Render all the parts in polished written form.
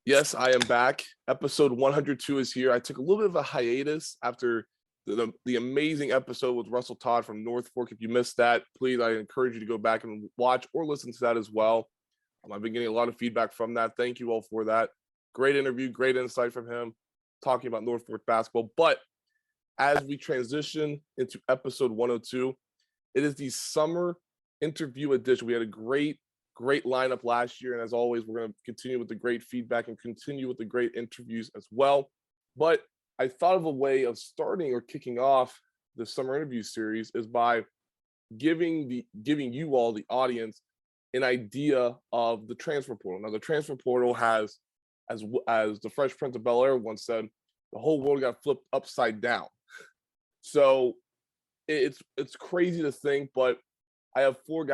Yes, I am back. Episode 102 is here. I took a little bit of a hiatus after the amazing episode with Russell Todd from North Fork. If you missed that, please, I encourage you to go back and watch or listen to that as well. I've been getting a lot of feedback from that. Thank you all for that. Great interview, great insight from him talking about North Fork basketball. But as we transition into episode 102, it is the summer interview edition. We had a great lineup last year. And as always, we're going to continue with the great feedback and continue with the great interviews as well. But I thought of a way of starting or kicking off the summer interview series is by giving you all, the audience, an idea of the transfer portal. Now, the transfer portal has, as the Fresh Prince of Bel-Air once said, the whole world got flipped upside down. So it's crazy to think, but I have four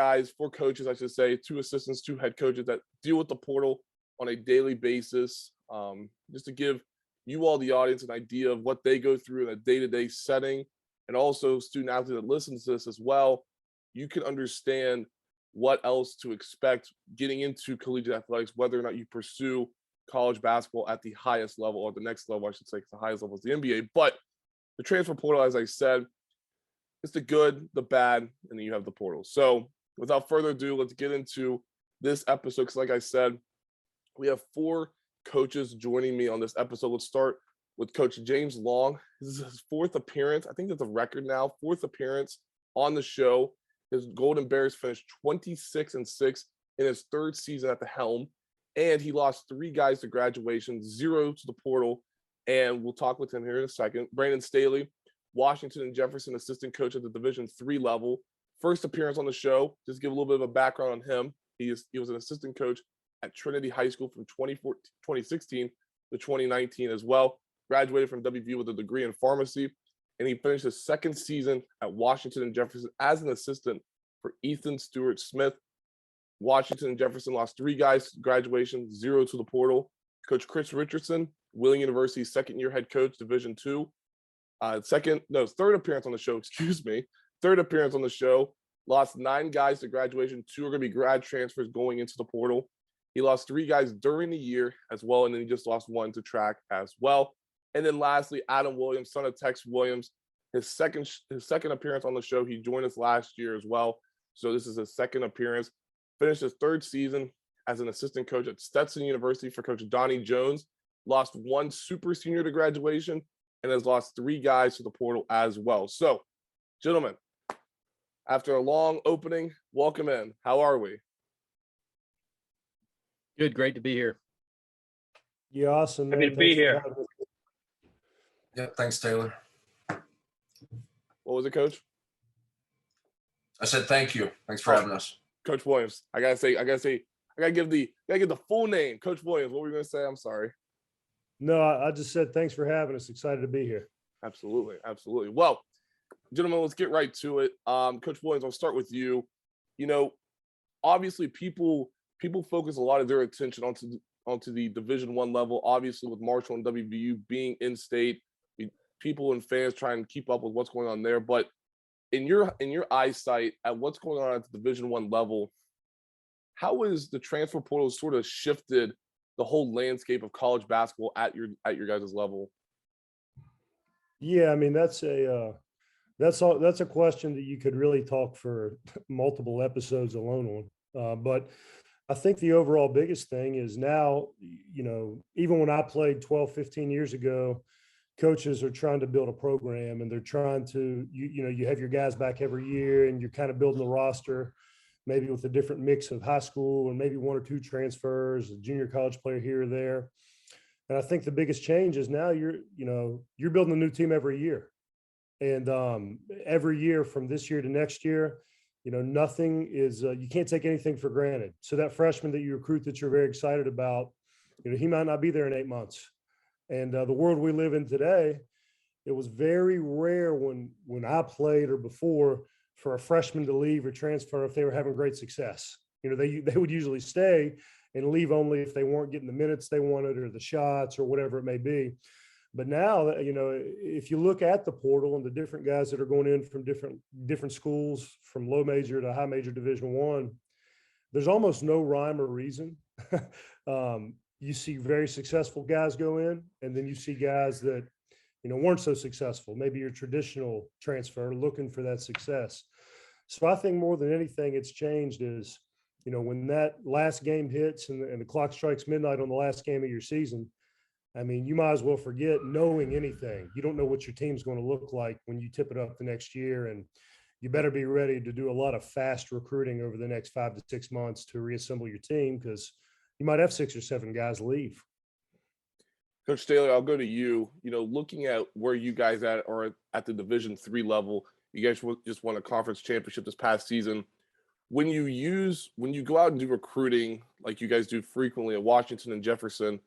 coaches, I should say, 2 assistants, 2 head coaches that deal with the portal on a daily basis, just to give you all, the audience, an idea of what they go through in a day-to-day setting, and also student athletes that listen to this as well. You can understand what else to expect getting into collegiate athletics, whether or not you pursue college basketball at the highest level, or the next level, I should say, because the highest level is the NBA. But the transfer portal, as I said, it's the good, the bad, and then you have the portal. So without further ado, let's get into this episode. Because like I said, we have 4 coaches joining me on this episode. Let's start with Coach James Long. This is his 4th appearance. I think that's a record now. 4th appearance on the show. His Golden Bears finished 26-6 in his 3rd season at the helm. And he lost 3 guys to graduation, 0 to the portal. And we'll talk with him here in a second. Brandon Staley, Washington and Jefferson assistant coach at the Division III level. First appearance on the show. Just give a little bit of a background on him. He was an assistant coach at Trinity High School from 2016 to 2019 as well. Graduated from WVU with a degree in pharmacy, and he finished his 2nd season at Washington and Jefferson as an assistant for Ethan Stewart Smith. Washington and Jefferson lost 3 guys to graduation, 0 to the portal. Coach Chris Richardson, Wheeling University's 2nd-year head coach, Division II. 3rd appearance on the show, 3rd appearance on the show. Lost 9 guys to graduation. 2 are going to be grad transfers going into the portal. He lost 3 guys during the year as well, and then he just lost 1 to track as well. And then lastly, Adam Williams, son of Tex Williams, his second appearance on the show. He joined us last year as well, so this is his 2nd appearance. Finished his 3rd season as an assistant coach at Stetson University for Coach Donnie Jones. Lost 1 super senior to graduation, and has lost 3 guys to the portal as well. So, gentlemen, after a long opening, welcome in. How are we? Good. Great to be here. Yeah, awesome. Happy to be here. Yeah, thanks, Taylor. What was it, Coach? I said thank you. Thanks for having us. Coach Williams. I gotta give the full name. Coach Williams, what were you gonna say? I'm sorry. No, I just said thanks for having us. Excited to be here. Absolutely. Well, gentlemen, let's get right to it. Coach Williams, I'll start with you. You know, obviously people focus a lot of their attention onto the Division I level, obviously with Marshall and WVU being in state. People and fans try and keep up with what's going on there. But in your eyesight at what's going on at the Division I level, how is the transfer portal sort of shifted the whole landscape of college basketball at your guys' level? Yeah, I mean that's a question that you could really talk for multiple episodes alone on. But I think the overall biggest thing is now, you know, even when I played 12, 15 years ago, coaches are trying to build a program, and they're trying to, you have your guys back every year, and you're kind of building the roster, maybe with a different mix of high school and maybe 1 or 2 transfers, a junior college player here or there. And I think the biggest change is now you're building a new team every year. And every year from this year to next year, nothing is, you can't take anything for granted. So that freshman that you recruit that you're very excited about, he might not be there in 8 months. And the world we live in today, it was very rare when I played or before for a freshman to leave or transfer if they were having great success. They would usually stay and leave only if they weren't getting the minutes they wanted or the shots or whatever it may be. But now, if you look at the portal and the different guys that are going in from different schools, from low major to high major Division I, there's almost no rhyme or reason you see very successful guys go in, and then you see guys that, weren't so successful. Maybe your traditional transfer looking for that success. So I think more than anything, it's changed is, when that last game hits and the clock strikes midnight on the last game of your season, I mean, you might as well forget knowing anything. You don't know what your team's going to look like when you tip it up the next year. And you better be ready to do a lot of fast recruiting over the next 5 to 6 months to reassemble your team, because you might have 6 or 7 guys leave. Coach Staley, I'll go to you. Looking at where you guys are at the Division III level, you guys just won a conference championship this past season. When you go out and do recruiting like you guys do frequently at Washington and Jefferson,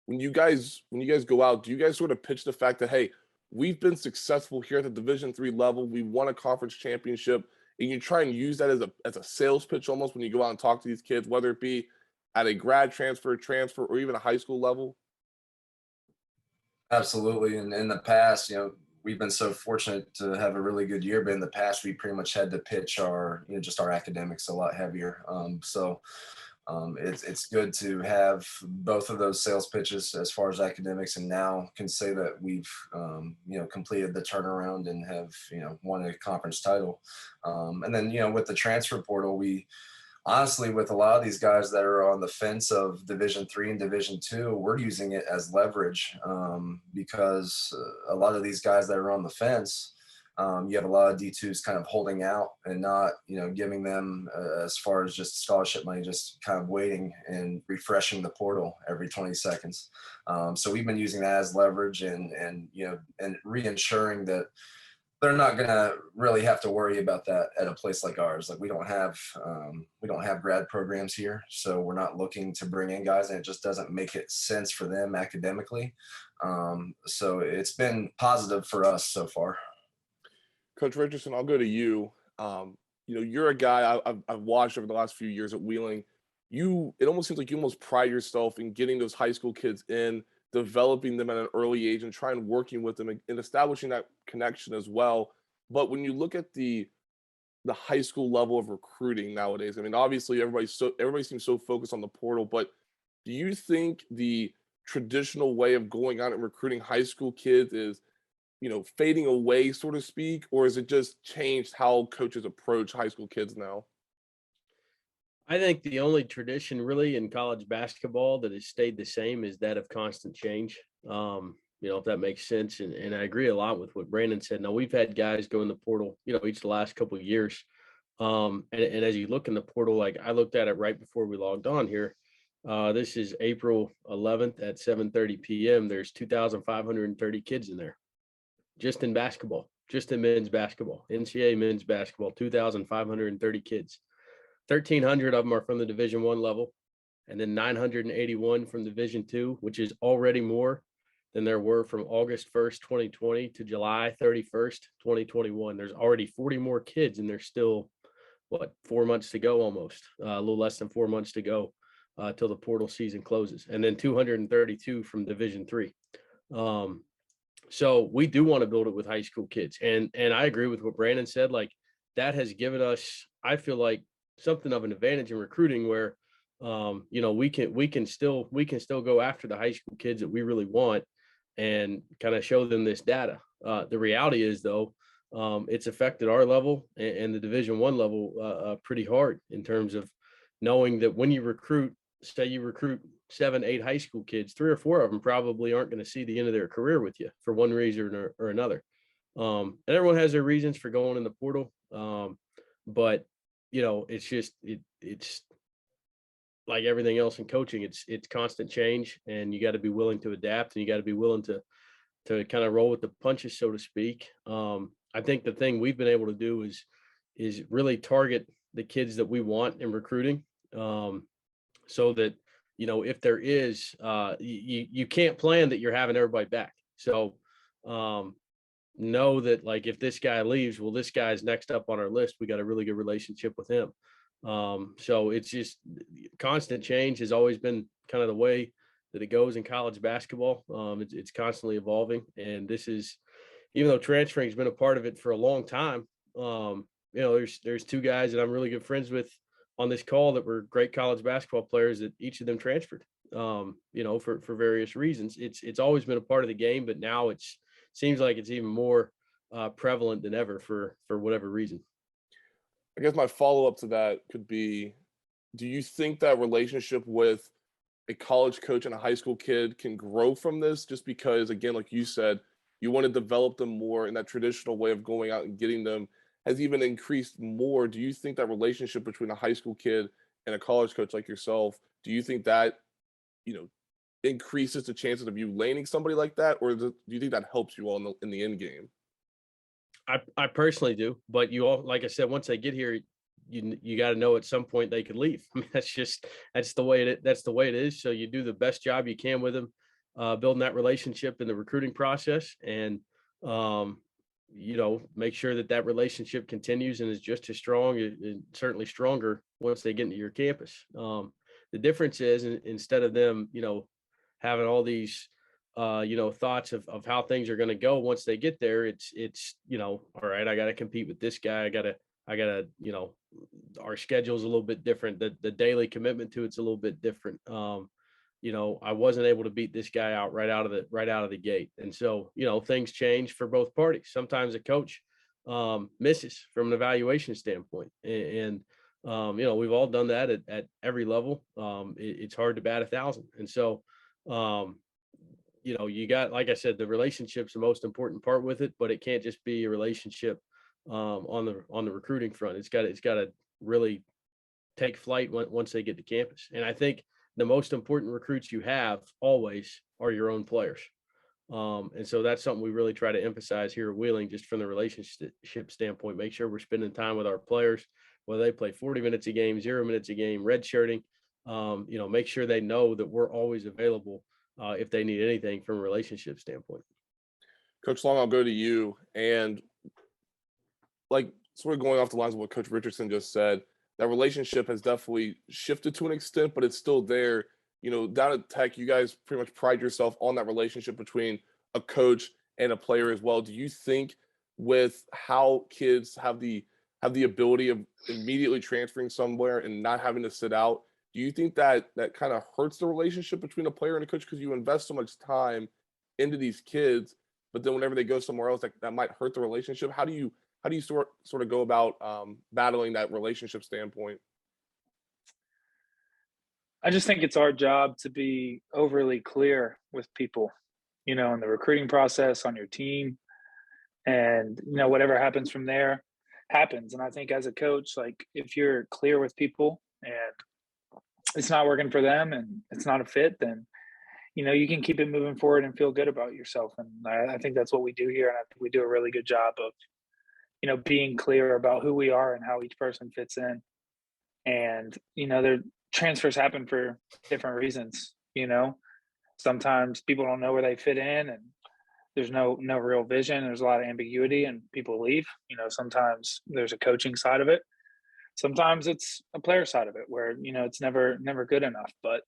when you guys go out, do you guys sort of pitch the fact that, hey, we've been successful here at the Division III level, we won a conference championship, and you try and use that as a sales pitch almost when you go out and talk to these kids, whether it be at a grad transfer, or even a high school level? Absolutely. And in the past, we've been so fortunate to have a really good year, but in the past, we pretty much had to pitch our, just our academics a lot heavier. It's good to have both of those sales pitches as far as academics, and now can say that we've, completed the turnaround and have, won a conference title. And then, with the transfer portal, we, honestly, with a lot of these guys that are on the fence of Division III and Division II, we're using it as leverage, because a lot of these guys that are on the fence, you have a lot of D2s kind of holding out and not, giving them as far as just scholarship money, just kind of waiting and refreshing the portal every 20 seconds. So we've been using that as leverage and reinsuring that they're not going to really have to worry about that at a place like ours. Like we don't have grad programs here, so we're not looking to bring in guys, and it just doesn't make it sense for them academically. So it's been positive for us so far. Coach Richardson, I'll go to you. You're a guy I've watched over the last few years at Wheeling. It almost seems like you almost pride yourself in getting those high school kids in, developing them at an early age, and trying working with them and establishing that connection as well. But when you look at the high school level of recruiting nowadays, I mean, obviously everybody seems so focused on the portal, but do you think the traditional way of going out and recruiting high school kids is, fading away, so to speak, or has it just changed how coaches approach high school kids now? I think the only tradition really in college basketball that has stayed the same is that of constant change. If that makes sense. And I agree a lot with what Brandon said. Now, we've had guys go in the portal, each of the last couple of years. And as you look in the portal, like I looked at it right before we logged on here. This is April 11th at 7:30 p.m. There's 2,530 kids in there, just in basketball, just in men's basketball, NCAA men's basketball, 2,530 kids. 1,300 of them are from the Division I level, and then 981 from Division II, which is already more than there were from August 1st, 2020 to July 31st, 2021. There's already 40 more kids, and there's still, 4 months to go almost, a little less than 4 months to go till the portal season closes, and then 232 from Division III. So we do want to build it with high school kids. And I agree with what Brandon said. Like that has given us, I feel like, something of an advantage in recruiting where, we can still go after the high school kids that we really want and kind of show them this data. The reality is though, it's affected our level and the Division I level pretty hard in terms of knowing that when you recruit, say you recruit 7, 8 high school kids, 3 or 4 of them probably aren't going to see the end of their career with you for one reason or another. And everyone has their reasons for going in the portal. But it's just, it's like everything else in coaching. It's constant change, and you got to be willing to adapt, and you got to be willing to kind of roll with the punches, so to speak. I think the thing we've been able to do is really target the kids that we want in recruiting, so that, if there is, you can't plan that you're having everybody back. So know that, like, if this guy leaves, well, this guy's next up on our list. We got a really good relationship with him. So it's just constant change has always been kind of the way that it goes in college basketball. It's constantly evolving. And this is, even though transferring has been a part of it for a long time, there's 2 guys that I'm really good friends with on this call that were great college basketball players that each of them transferred. for various reasons. It's always been a part of the game, but now seems like it's even more prevalent than ever for whatever reason. I guess my follow-up to that could be, do you think that relationship with a college coach and a high school kid can grow from this, just because, again, like you said, you want to develop them more, in that traditional way of going out and getting them has even increased more? Do you think that relationship between a high school kid and a college coach like yourself, do you think that, you know, increases the chances of you landing somebody like that, or do you think that helps you all in the end game? I personally do, but you all, like I said, once they get here, you got to know at some point they could leave. I mean, that's the way it is. So you do the best job you can with them, building that relationship in the recruiting process, and make sure that relationship continues and is just as strong and certainly stronger once they get into your campus. The difference is, instead of them, having all these thoughts of how things are going to go once they get there, it's all right, I got to compete with this guy, I gotta our schedule's a little bit different, the daily commitment to it's a little bit different. I wasn't able to beat this guy out right out of the gate, and so things change for both parties. Sometimes a coach misses from an evaluation standpoint, and we've all done that at every level. It's hard to bat 1,000, and so you got, like I said, the relationship's the most important part with it, but it can't just be a relationship on the recruiting front. It's got to really take flight once they get to campus. And I think the most important recruits you have always are your own players. And so that's something we really try to emphasize here at Wheeling, just from the relationship standpoint. Make sure we're spending time with our players, whether they play 40 minutes a game, 0 minutes a game, redshirting. Make sure they know that we're always available if they need anything from a relationship standpoint. Coach Long, I'll go to you. And like, sort of going off the lines of what Coach Richardson just said, that relationship has definitely shifted to an extent, but it's still there. Down at Tech, you guys pretty much pride yourself on that relationship between a coach and a player as well. Do you think, with how kids have the ability of immediately transferring somewhere and not having to sit out, do you think that kind of hurts the relationship between a player and a coach, because you invest so much time into these kids, but then whenever they go somewhere else, that might hurt the relationship? How do you sort of go about battling that relationship standpoint? I just think it's our job to be overly clear with people, in the recruiting process, on your team, and whatever happens from there happens. And I think as a coach, like, if you're clear with people and it's not working for them and it's not a fit, then you can keep it moving forward and feel good about yourself. And I think that's what we do here, and I think we do a really good job of being clear about who we are and how each person fits in. And their transfers happen for different reasons. Sometimes people don't know where they fit in, and there's no real vision. There's a lot of ambiguity, and people leave. Sometimes there's a coaching side of it. Sometimes it's a player side of it, where it's never good enough. But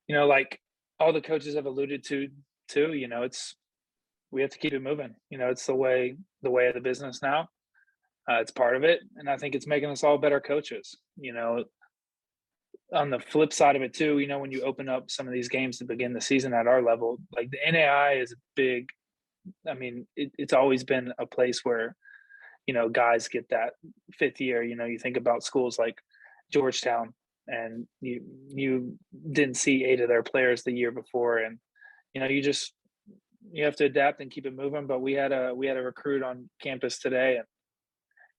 like all the coaches have alluded to too, we have to keep it moving. It's the way of the business now. It's part of it, and I think it's making us all better coaches. On the flip side of it too, when you open up some of these games to begin the season at our level, like, the NAI is big. I mean, it's always been a place where guys get that fifth year. You think about schools like Georgetown, and you didn't see 8 of their players the year before, and you have to adapt and keep it moving. But we had a recruit on campus today,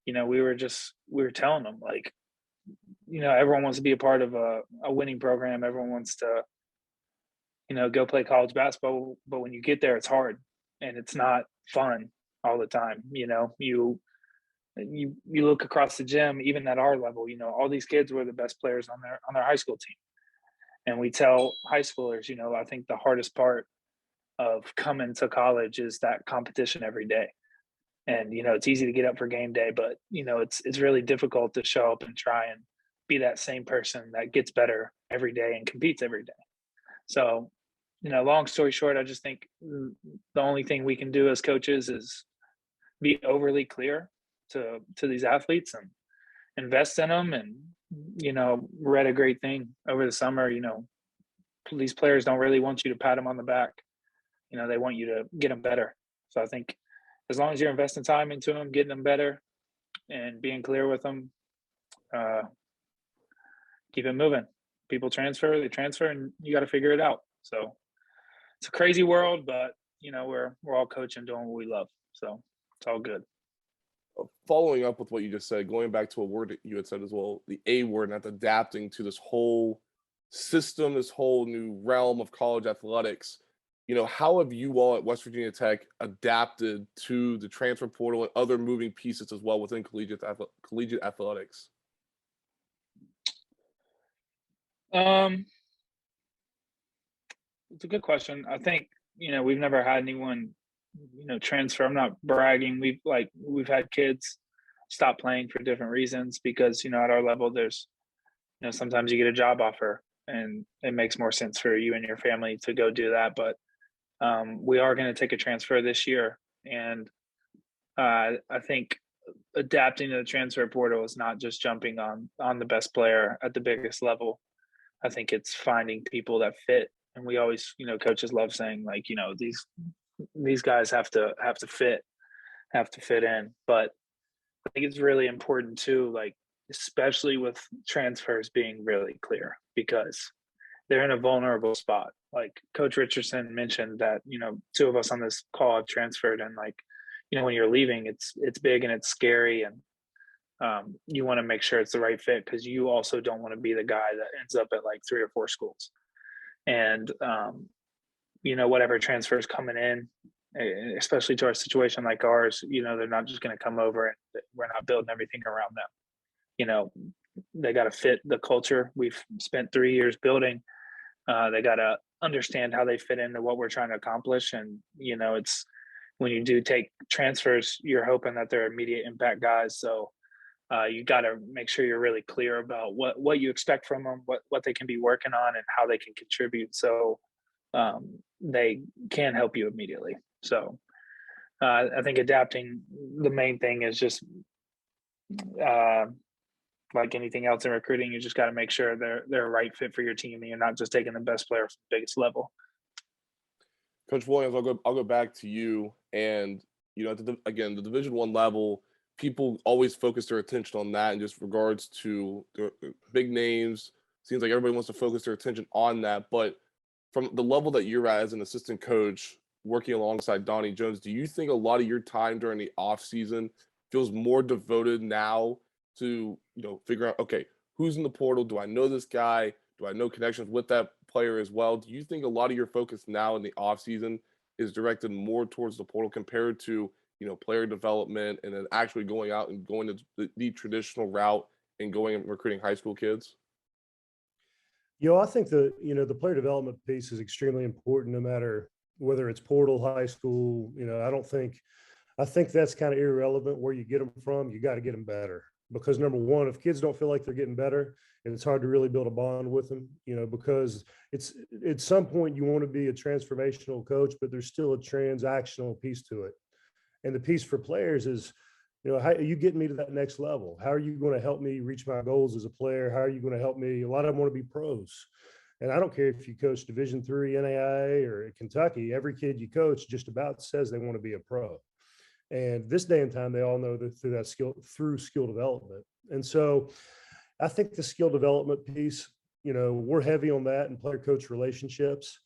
and we were telling them, like, everyone wants to be a part of a winning program. Everyone wants to go play college basketball, but when you get there, it's hard and it's not fun all the time. You look across the gym, even at our level, all these kids were the best players on their high school team. And we tell high schoolers, I think the hardest part of coming to college is that competition every day. And, it's easy to get up for game day, but, it's really difficult to show up and try and be that same person that gets better every day and competes every day. So, long story short, I just think the only thing we can do as coaches is be overly clear to these athletes and invest in them. And, read a great thing over the summer, these players don't really want you to pat them on the back. You know, they want you to get them better. So I think as long as you're investing time into them, getting them better, and being clear with them, keep it moving. People transfer, they transfer, and you got to figure it out. So it's a crazy world, but you know, we're all coaching, doing what we love. So it's all good. Following up with what you just said, going back to a word that you had said as well, the A word, not adapting to this whole system, this whole new realm of college athletics. You know, how have you all at West Virginia Tech adapted to the transfer portal and other moving pieces as well within collegiate athletics? It's a good question. I think, you know, we've never had anyone, you know, transfer. I'm not bragging. We've had kids stop playing for different reasons because, you know, at our level, there's, you know, sometimes you get a job offer and it makes more sense for you and your family to go do that. But we are going to take a transfer this year. And I think adapting to the transfer portal is not just jumping on the best player at the biggest level. I think it's finding people that fit. And we always, you know, coaches love saying like, you know, these guys have to fit in. But I think it's really important too, like especially with transfers being really clear because they're in a vulnerable spot. Like Coach Richardson mentioned that, you know, 2 of us on this call have transferred, and like, you know, when you're leaving, it's big and it's scary, and you want to make sure it's the right fit because you also don't want to be the guy that ends up at like 3 or 4 schools. And you know, whatever transfers coming in, especially to our situation like ours, you know, they're not just going to come over and we're not building everything around them. You know, they got to fit the culture we've spent 3 years building. They got to understand how they fit into what we're trying to accomplish. And, you know, it's when you do take transfers, you're hoping that they're immediate impact guys. So you got to make sure you're really clear about what you expect from them, what they can be working on, and how they can contribute. So they can help you immediately. So I think adapting, the main thing is just like anything else in recruiting, you just got to make sure they're a right fit for your team, and you're not just taking the best player from the biggest level. Coach Williams, I'll go back to you. And you know, again, the Division I level, people always focus their attention on that, in just regards to the big names. Seems like everybody wants to focus their attention on that. But from the level that you're at as an assistant coach, working alongside Donnie Jones, do you think a lot of your time during the off season feels more devoted now to, you know, figure out, okay, who's in the portal? Do I know this guy? Do I know connections with that player as well? Do you think a lot of your focus now in the off season is directed more towards the portal compared to, you know, player development and then actually going out and going to the traditional route and going and recruiting high school kids? You know, I think the player development piece is extremely important, no matter whether it's portal, high school. You know, I think that's kind of irrelevant where you get them from. You got to get them better, because number one, if kids don't feel like they're getting better, and it's hard to really build a bond with them, you know, because it's at some point you want to be a transformational coach, but there's still a transactional piece to it. And the piece for players is, you know, how are you getting me to that next level? How are you going to help me reach my goals as a player? How are you going to help me? A lot of them want to be pros. And I don't care if you coach Division III, NAIA, or at Kentucky, every kid you coach just about says they want to be a pro. And this day and time, they all know that through skill development. And so I think the skill development piece, you know, we're heavy on that, and player coach relationships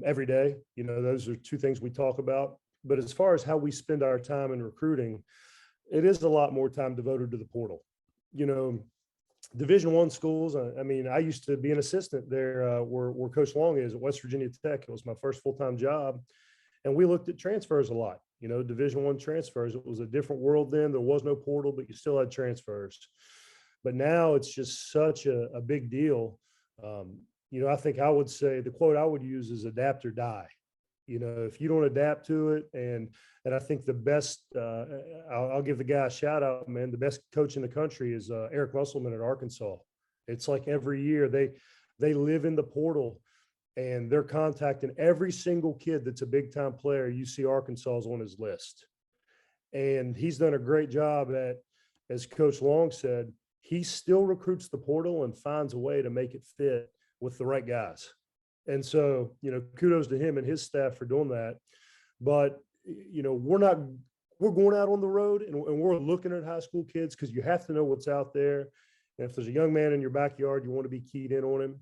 every day. You know, those are 2 things we talk about. But as far as how we spend our time in recruiting, it is a lot more time devoted to the portal. You know, Division I schools, I mean, I used to be an assistant there where Coach Long is at West Virginia Tech. It was my first full-time job. And we looked at transfers a lot, you know, Division I transfers. It was a different world then. There was no portal, but you still had transfers. But now it's just such a big deal. You know, I think I would say the quote I would use is adapt or die. You know, if you don't adapt to it, and I think the best, I'll give the guy a shout out, man. The best coach in the country is Eric Musselman at Arkansas. It's like every year they live in the portal, and they're contacting every single kid that's a big time player. You see Arkansas is on his list, and he's done a great job at, as Coach Long said, he still recruits the portal and finds a way to make it fit with the right guys. And so, kudos to him and his staff for doing that. But, we're going out on the road and we're looking at high school kids because you have to know what's out there. And if there's a young man in your backyard, you want to be keyed in on him.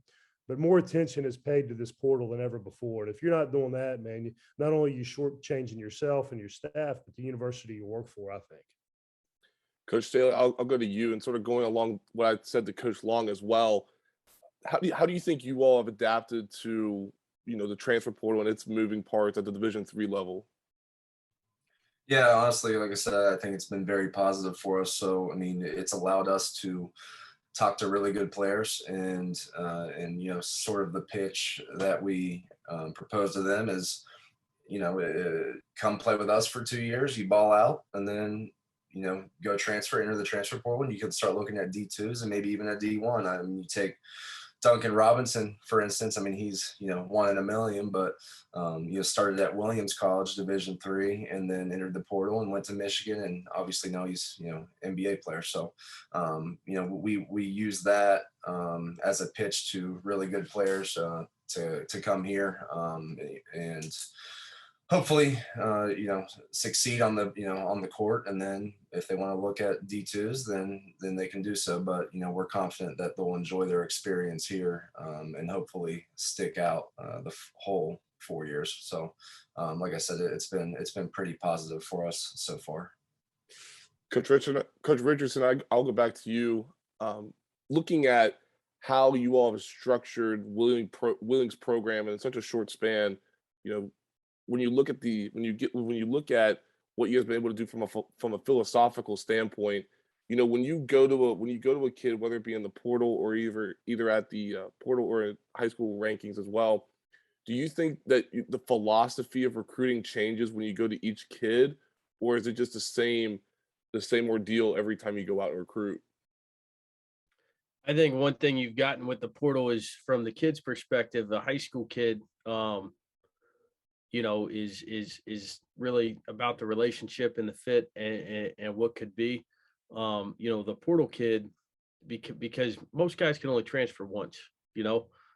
But more attention is paid to this portal than ever before. And if you're not doing that, man, not only are you shortchanging yourself and your staff, but the university you work for, I think. Coach Staley, I'll go to you, and sort of going along what I said to Coach Long as well. How do you think you all have adapted to the transfer portal and its moving parts at the Division III level? Yeah, honestly, like I said, I think it's been very positive for us. So, I mean, it's allowed us to talk to really good players, and sort of the pitch that we propose to them is, come play with us for 2 years, you ball out, and then go enter the transfer portal, and you can start looking at D2s and maybe even at D1. I mean, you take Duncan Robinson, for instance. I mean, he's 1 in a million, but started at Williams College, Division III, and then entered the portal and went to Michigan, and obviously now he's NBA player. So we use that as a pitch to really good players to come here and hopefully succeed on the court, and then if they want to look at D2s, then they can do so. But we're confident that they'll enjoy their experience here and hopefully stick out the whole 4 years. So like I said, it's been pretty positive for us so far. Coach Richardson, I'll go back to you. Looking at how you all have structured Willing's program in such a short span, when you look at what you guys been able to do from a philosophical standpoint, when you go to a kid, whether it be in the portal or either at the portal or in high school rankings as well, do you think that the philosophy of recruiting changes when you go to each kid, or is it just the same ordeal every time you go out and recruit? I think one thing you've gotten with the portal is, from the kid's perspective, the high school kid, is really about the relationship and the fit and what could be. The portal kid, because most guys can only transfer once,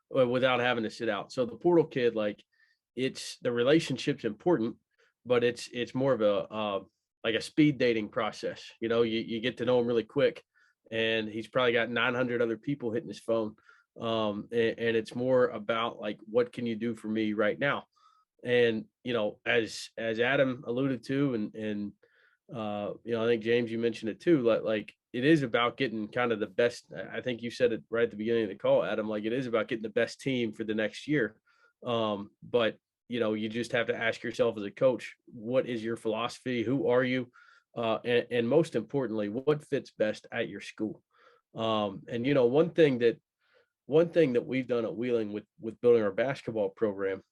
without having to sit out. So the portal kid, like, it's the relationship's important, but it's more of a like a speed dating process. You get to know him really quick, and he's probably got 900 other people hitting his phone. And it's more about, like, what can you do for me right now? And as Adam alluded to, and I think James, you mentioned it too, like it is about getting kind of the best. I think you said it right at the beginning of the call, Adam, like it is about getting the best team for the next year. But you just have to ask yourself as a coach, what is your philosophy? Who are you? And most importantly, what fits best at your school? And one thing that we've done at Wheeling with building our basketball program,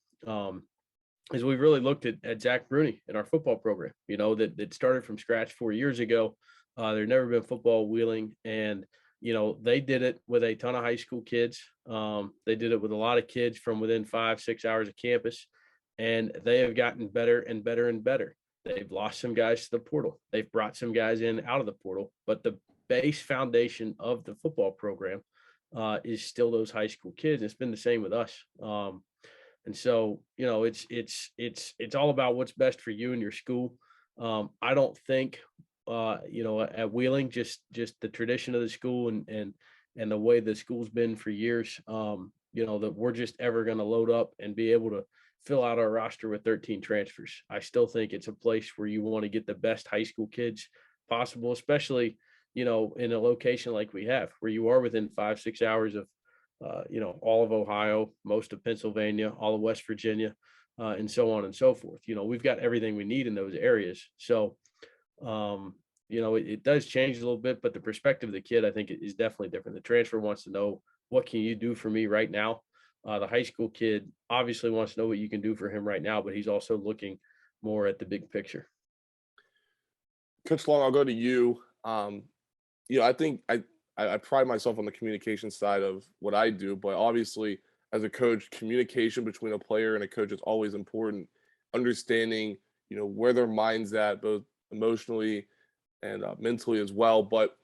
is we've really looked at Zach Bruni in our football program, that started from scratch 4 years ago. There'd never been football at Wheeling, and they did it with a ton of high school kids. They did it with a lot of kids from within 5-6 hours of campus, and they have gotten better and better and better. They've lost some guys to the portal. They've brought some guys in out of the portal, but the base foundation of the football program is still those high school kids. It's been the same with us. And so, it's all about what's best for you and your school. I don't think, at Wheeling, just the tradition of the school and the way the school's been for years, that we're just ever going to load up and be able to fill out our roster with 13 transfers. I still think it's a place where you want to get the best high school kids possible, especially, in a location like we have, where you are within 5-6 hours of, all of Ohio, most of Pennsylvania, all of West Virginia, and so on and so forth. We've got everything we need in those areas. So, it does change a little bit, but the perspective of the kid, I think, is definitely different. The transfer wants to know, what can you do for me right now? The high school kid obviously wants to know what you can do for him right now, but he's also looking more at the big picture. Coach Long, I'll go to you. I think I pride myself on the communication side of what I do, but obviously as a coach, communication between a player and a coach is always important. Understanding, where their mind's at, both emotionally and mentally as well. But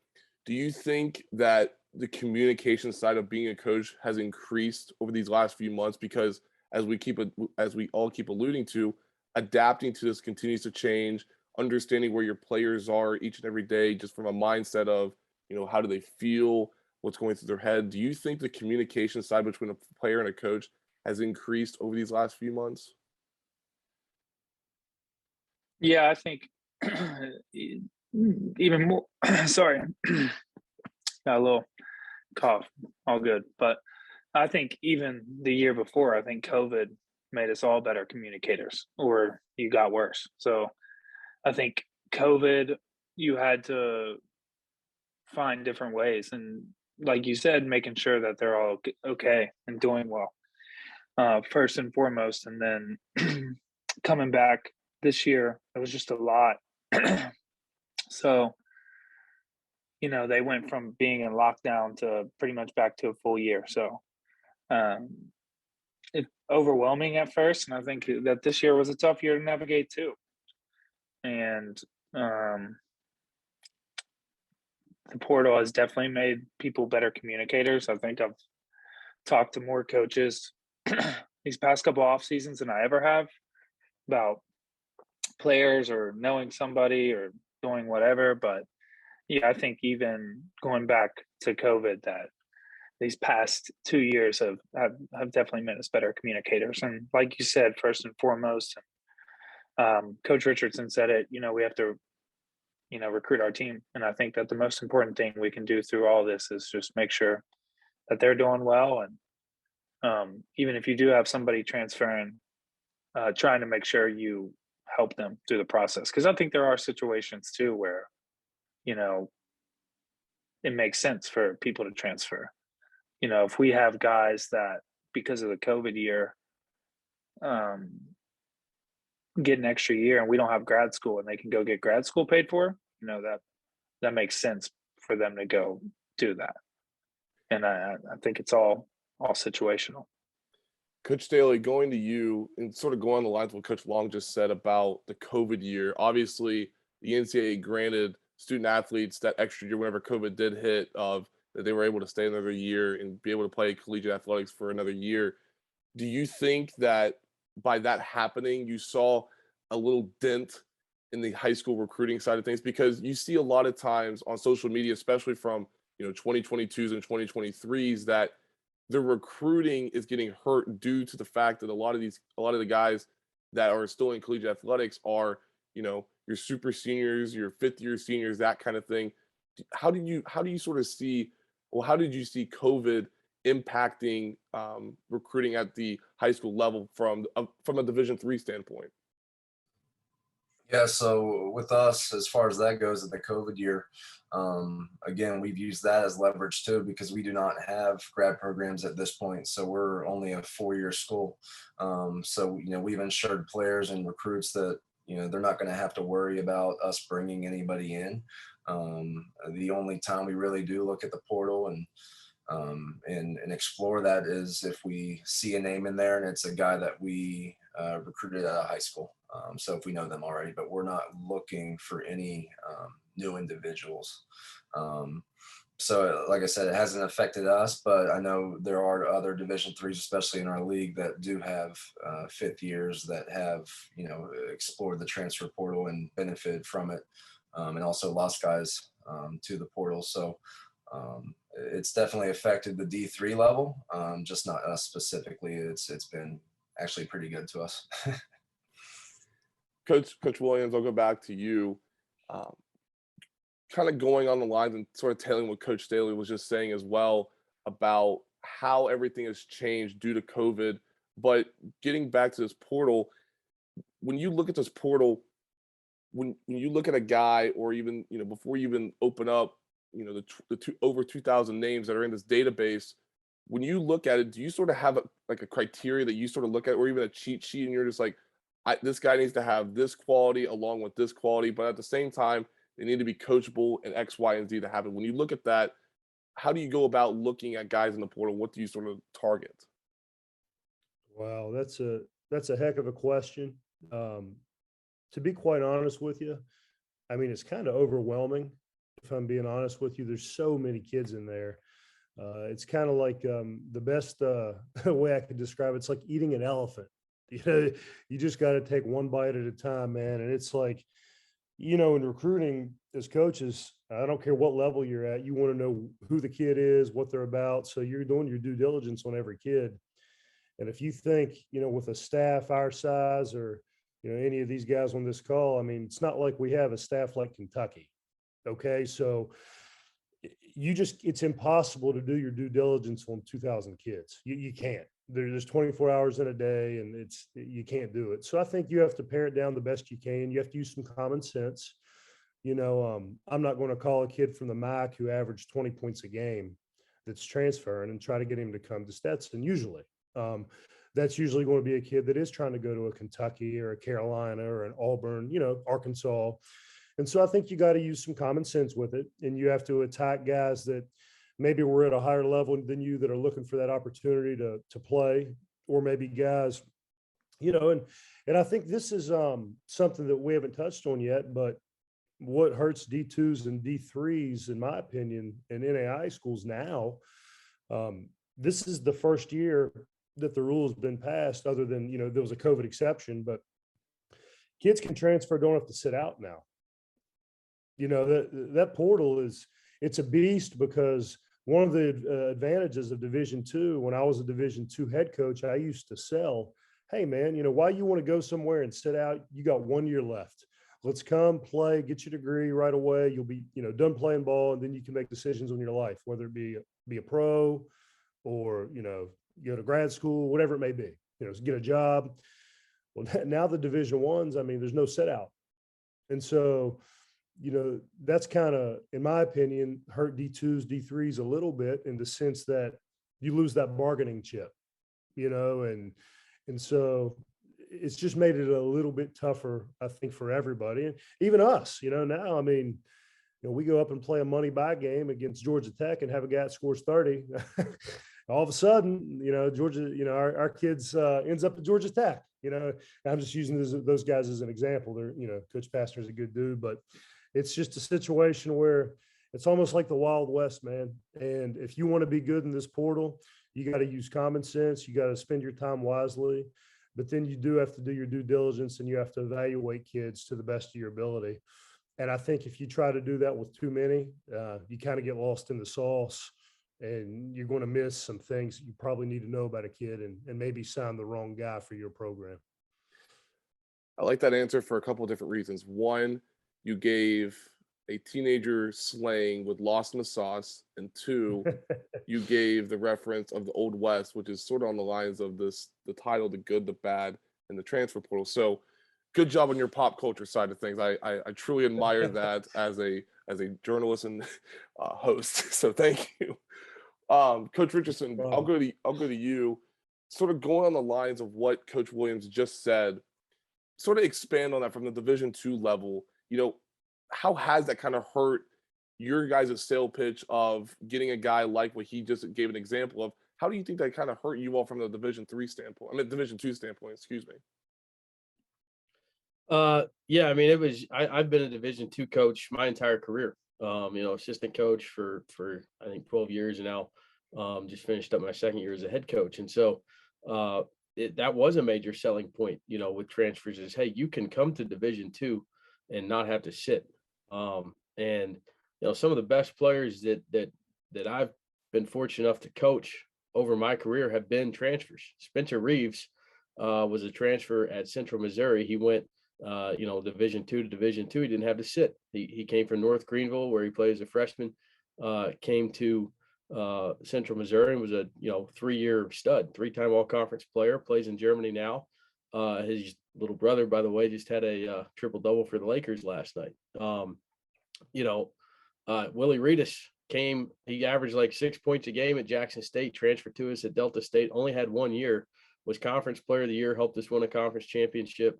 do you think that the communication side of being a coach has increased over these last few months? Because as we all keep alluding to, adapting to this continues to change, understanding where your players are each and every day, just from a mindset of, how do they feel, what's going through their head. Do you think the communication side between a player and a coach has increased over these last few months? Yeah, I think even more. Sorry, got a little cough. All good, but I think even the year before, I think COVID made us all better communicators, or you got worse. So I think COVID, you had to find different ways, and like you said, making sure that they're all okay and doing well, first and foremost, and then coming back this year, it was just a lot. So they went from being in lockdown to pretty much back to a full year. So um, it's overwhelming at first, and I think that this year was a tough year to navigate too. And the portal has definitely made people better communicators. I think I've talked to more coaches these past couple off seasons than I ever have about players or knowing somebody or doing whatever. But yeah, I think even going back to COVID, that these past 2 years have definitely made us better communicators. And like you said, first and foremost, Coach Richardson said it, we have to, recruit our team. And I think that the most important thing we can do through all this is just make sure that they're doing well. And even if you do have somebody transferring, trying to make sure you help them through the process. Because I think there are situations too where, it makes sense for people to transfer. If we have guys that because of the COVID year, get an extra year and we don't have grad school and they can go get grad school paid for, that makes sense for them to go do that. And I think it's all situational. Coach Staley, going to you and sort of going on the lines of what Coach Long just said about the COVID year. Obviously, the NCAA granted student athletes that extra year whenever COVID did hit, of that they were able to stay another year and be able to play collegiate athletics for another year. Do you think that by that happening, you saw a little dent in the high school recruiting side of things? Because you see a lot of times on social media, especially from 2022s and 2023s, that the recruiting is getting hurt due to the fact that a lot of the guys that are still in collegiate athletics are, your super seniors, your fifth year seniors, that kind of thing. How do you sort of see, well, how did you see COVID impacting recruiting at the high school level from a Division III standpoint? Yeah, so with us, as far as that goes, in the COVID year, again, we've used that as leverage too, because we do not have grad programs at this point. So we're only a 4-year school. So, we've insured players and recruits that, they're not going to have to worry about us bringing anybody in. The only time we really do look at the portal and explore that is if we see a name in there and it's a guy that we recruited out of high school. So if we know them already, but we're not looking for any new individuals. So like I said, it hasn't affected us, but I know there are other Division IIIs, especially in our league, that do have fifth years that have, explored the transfer portal and benefited from it, and also lost guys to the portal. So it's definitely affected the D3 level, just not us specifically. It's been actually pretty good to us. Coach Williams, I'll go back to you. Kind of going on the lines and sort of tailing what Coach Staley was just saying as well about how everything has changed due to COVID. But getting back to this portal, when you look at this portal, when you look at a guy, or even before you even open up, the over 2,000 names that are in this database, when you look at it, do you sort of have a criteria that you sort of look at, or even a cheat sheet, and you're just like, this guy needs to have this quality along with this quality, but at the same time, they need to be coachable and X, Y, and Z to happen. When you look at that, how do you go about looking at guys in the portal? What do you sort of target? Wow, that's a heck of a question. To be quite honest with you, I mean, it's kind of overwhelming. If I'm being honest with you, there's so many kids in there. It's kind of like the best way I could describe it. It's like eating an elephant. You know, you just got to take one bite at a time, man. And it's like, you know, in recruiting as coaches, I don't care what level you're at, you want to know who the kid is, what they're about. So you're doing your due diligence on every kid. And if you think, you know, with a staff our size or, you know, any of these guys on this call, I mean, it's not like we have a staff like Kentucky. Okay. So it's impossible to do your due diligence on 2,000 kids. You can't. There's 24 hours in a day and you can't do it. So I think you have to pare it down the best you can. You have to use some common sense. You know, I'm not going to call a kid from the MAC who averaged 20 points a game that's transferring and try to get him to come to Stetson. Usually, that's usually going to be a kid that is trying to go to a Kentucky or a Carolina or an Auburn, you know, Arkansas. And so I think you got to use some common sense with it, and you have to attack guys that maybe we're at a higher level than you that are looking for that opportunity to play, or maybe guys, you know, and I think this is something that we haven't touched on yet, but what hurts D2s and D3s, in my opinion, in NAI schools now, this is the first year that the rule has been passed, other than, you know, there was a COVID exception, but kids can transfer, don't have to sit out now. You know, that portal it's a beast, because one of the advantages of Division II, when I was a Division II head coach, I used to sell, hey man, you know, why you want to go somewhere and sit out? You got 1 year left. Let's come play, get your degree right away. You'll be, you know, done playing ball, and then you can make decisions on your life, whether it be a pro or, you know, go to grad school, whatever it may be, you know, get a job. Well, now the Division I's, I mean, there's no sit out. And so, you know, that's kind of, in my opinion, hurt D2s, D3s a little bit, in the sense that you lose that bargaining chip, you know, and so it's just made it a little bit tougher, I think, for everybody, and even us, you know. Now, I mean, you know, we go up and play a money buy game against Georgia Tech and have a guy that scores 30. All of a sudden, you know, Georgia, you know, our kids ends up at Georgia Tech, you know. I'm just using those guys as an example. They're, you know, Coach Pastner's a good dude, but it's just a situation where it's almost like the Wild West, man. And if you want to be good in this portal, you got to use common sense. You got to spend your time wisely, but then you do have to do your due diligence, and you have to evaluate kids to the best of your ability. And I think if you try to do that with too many, you kind of get lost in the sauce, and you're going to miss some things you probably need to know about a kid, and maybe sign the wrong guy for your program. I like that answer for a couple of different reasons. One, you gave a teenager slang with lost in the sauce, and two, you gave the reference of the Old West, which is sort of on the lines of the title, The Good, the Bad, and the Transfer Portal. So good job on your pop culture side of things. I truly admire that as a journalist and host. So thank you. Coach Richardson, I'll go to you. Sort of going on the lines of what Coach Williams just said, sort of expand on that from the Division II level. You know, how has that kind of hurt your guys' sale pitch of getting a guy like what he just gave an example of? How do you think that kind of hurt you all from the Division II standpoint? Excuse me. Yeah, I mean, I've been a Division II coach my entire career. You know, assistant coach for I think 12 years now. Just finished up my second year as a head coach. And so that was a major selling point, you know, with transfers, is, hey, you can come to Division II and not have to sit. And, you know, some of the best players that I've been fortunate enough to coach over my career have been transfers. Spencer Reeves was a transfer at Central Missouri. He went, you know, Division II to Division II. He didn't have to sit. He came from North Greenville, where he played as a freshman, came to Central Missouri and was a, you know, 3-year stud, 3-time all-conference player, plays in Germany now. His little brother, by the way, just had a triple-double for the Lakers last night. You know, Willie Reedus came, he averaged like 6 points a game at Jackson State, transferred to us at Delta State, only had 1 year, was conference player of the year, helped us win a conference championship,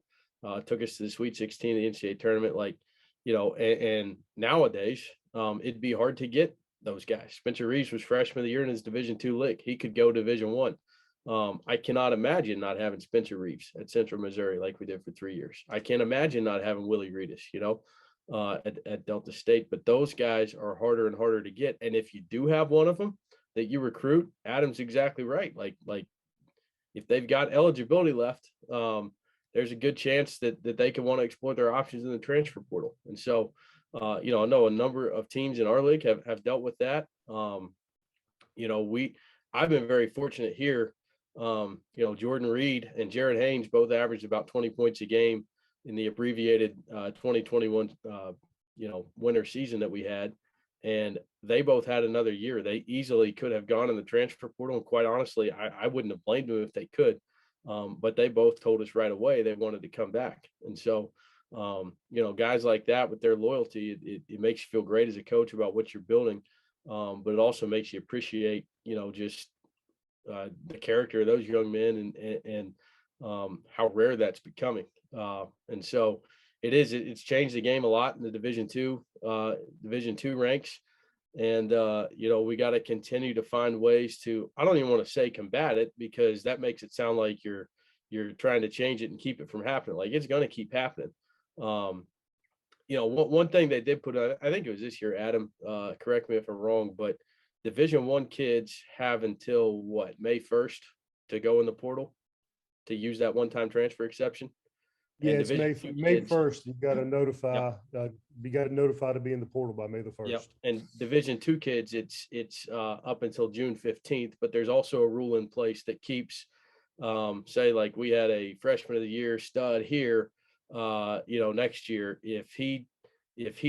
took us to the Sweet 16 of the NCAA tournament. Like, you know, and nowadays it'd be hard to get those guys. Spencer Reeves was freshman of the year in his Division II league. He could go Division I. I cannot imagine not having Spencer Reeves at Central Missouri like we did for 3 years. I can't imagine not having Willie Reedus, you know, at Delta State. But those guys are harder and harder to get. And if you do have one of them, that you recruit, Adam's exactly right. Like if they've got eligibility left, there's a good chance that they can want to explore their options in the transfer portal. And so, you know, I know a number of teams in our league have dealt with that. You know, I've been very fortunate here. You know, Jordan Reed and Jared Haynes both averaged about 20 points a game in the abbreviated 2021 you know, winter season that we had. And they both had another year. They easily could have gone in the transfer portal. And quite honestly, I wouldn't have blamed them if they could. But they both told us right away they wanted to come back. And so, you know, guys like that with their loyalty, it makes you feel great as a coach about what you're building. But it also makes you appreciate, you know, just the character of those young men and how rare that's becoming. And so it's changed the game a lot in the Division II ranks. And, you know, we got to continue to find ways to, I don't even want to say combat it, because that makes it sound like you're trying to change it and keep it from happening. Like, it's going to keep happening. You know, one thing they did put on, I think it was this year, Adam, correct me if I'm wrong, but Division I kids have until what, May 1st to go in the portal to use that one-time transfer exception. Yeah, And it's Division II May kids- 1st. You got to notify, you got to notify to be in the portal by May the 1st. Yep. And Division II kids, it's up until June 15th, but there's also a rule in place that keeps, say like we had a freshman of the year stud here, you know, next year, if he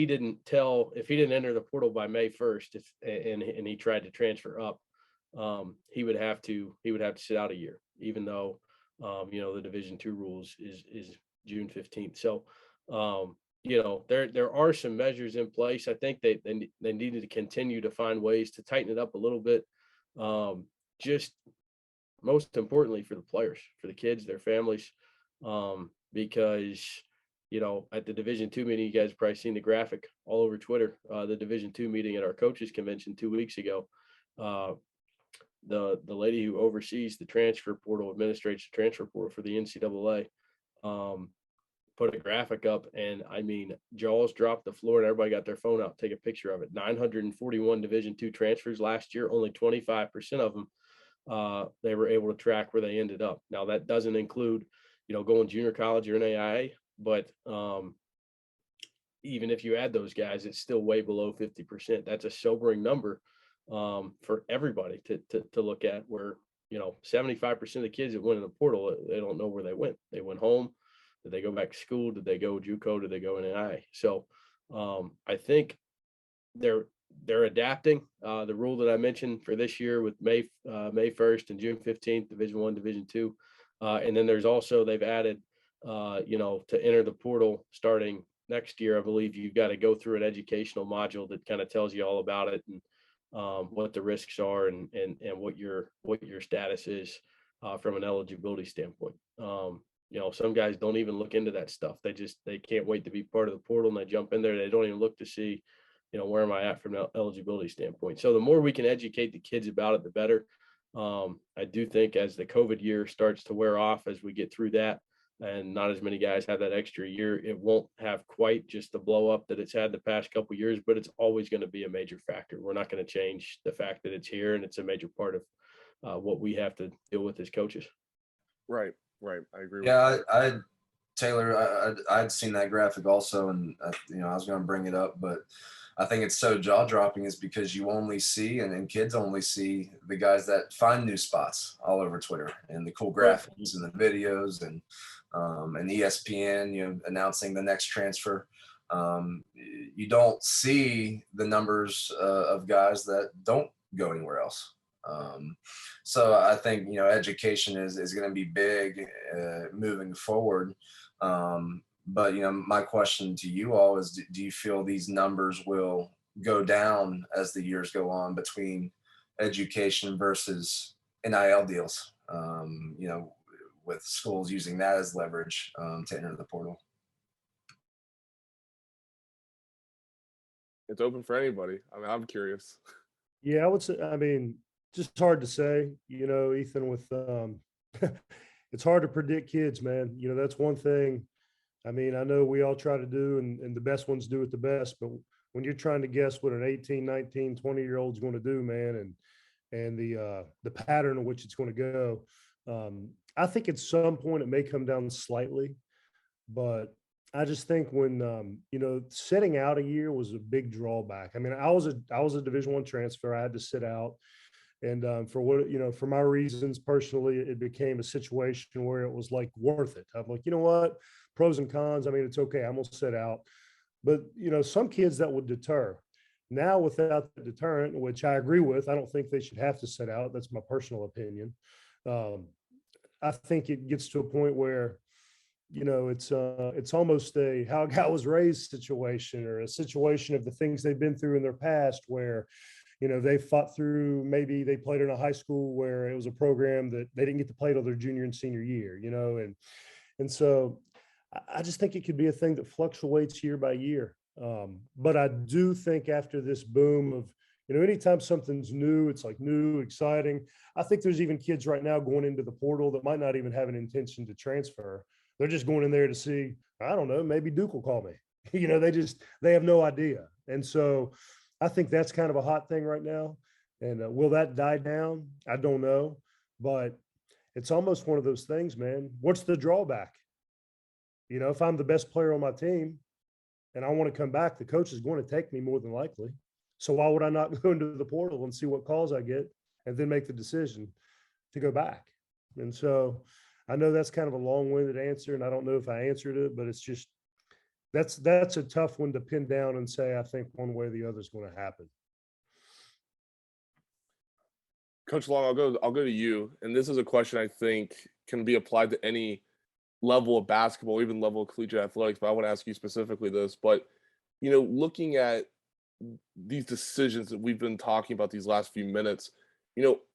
didn't enter the portal by May 1st, and he tried to transfer up, he would have to sit out a year, even though, you know, the Division II rules is June 15th. So, you know, there are some measures in place. I think they needed to continue to find ways to tighten it up a little bit. Just most importantly for the players, for the kids, their families, because, you know, at the Division II meeting, you guys have probably seen the graphic all over Twitter, the Division II meeting at our coaches convention 2 weeks ago. The lady who oversees the transfer portal, administrates the transfer portal for the NCAA, put a graphic up, and I mean, jaws dropped the floor and everybody got their phone out, take a picture of it. 941 Division II transfers last year, only 25% of them, they were able to track where they ended up. Now that doesn't include, you know, going junior college or NAIA, but even if you add those guys, it's still way below 50%. That's a sobering number for everybody to look at, where, you know, 75% of the kids that went in the portal, they don't know where they went. They went home. Did they go back to school? Did they go JUCO? Did they go NAIA? So I think they're adapting the rule that I mentioned for this year with May 1st and June 15th, Division I, Division II. And then there's also, they've added, you know, to enter the portal starting next year, I believe you've got to go through an educational module that kind of tells you all about it, and what the risks are, and what your status is from an eligibility standpoint. You know, some guys don't even look into that stuff. They can't wait to be part of the portal, and they jump in there. They don't even look to see, you know, where am I at from an eligibility standpoint. So the more we can educate the kids about it, the better. I do think as the COVID year starts to wear off, as we get through that, and not as many guys have that extra year, it won't have quite just the blow up that it's had the past couple of years, but it's always going to be a major factor. We're not going to change the fact that it's here, and it's a major part of what we have to deal with as coaches. Right. I agree. Yeah, Taylor, I'd seen that graphic also, and you know, I was going to bring it up, but I think it's so jaw dropping is because you only see, and kids only see the guys that find new spots all over Twitter, and the cool graphics and the videos, and ESPN, you know, announcing the next transfer. You don't see the numbers of guys that don't go anywhere else. So I think, you know, education is going to be big moving forward. But, you know, my question to you all is, do you feel these numbers will go down as the years go on between education versus NIL deals, you know, with schools using that as leverage to enter the portal? It's open for anybody. I mean, I'm curious. Yeah, I would say, I mean, just hard to say, you know, Ethan, with it's hard to predict kids, man. You know, that's one thing. I mean, I know we all try to do, and the best ones do it the best, but when you're trying to guess what an 18, 19, 20-year-old's going to do, man, and and the pattern in which it's going to go. I think at some point it may come down slightly, but I just think when setting out a year was a big drawback. I mean, I was a Division I transfer. I had to sit out, and for my reasons personally, it became a situation where it was like worth it. I'm like, you know what, pros and cons. I mean, it's okay. I'm gonna sit out, but some kids that would deter. Now, without the deterrent, which I agree with, I don't think they should have to sit out. That's my personal opinion. Um, I think it gets to a point where it's almost a how a guy was raised situation, or a situation of the things they've been through in their past, where they fought through, maybe they played in a high school where it was a program that they didn't get to play till their junior and senior year, and so I just think it could be a thing that fluctuates year by year. But I do think after this boom of anytime something's new, it's like new, exciting. I think there's even kids right now going into the portal that might not even have an intention to transfer. They're just going in there to see, I don't know, maybe Duke will call me. They have no idea. And so I think that's kind of a hot thing right now. And will that die down? I don't know. But it's almost one of those things, man. What's the drawback? If I'm the best player on my team and I want to come back, the coach is going to take me more than likely. So why would I not go into the portal and see what calls I get and then make the decision to go back? And so I know that's kind of a long-winded answer, and I don't know if I answered it, but it's just that's a tough one to pin down and say I think one way or the other is going to happen. Coach Long, I'll go to you. And this is a question I think can be applied to any level of basketball, even level of collegiate athletics, but I want to ask you specifically this. But looking at these decisions that we've been talking about these last few minutes,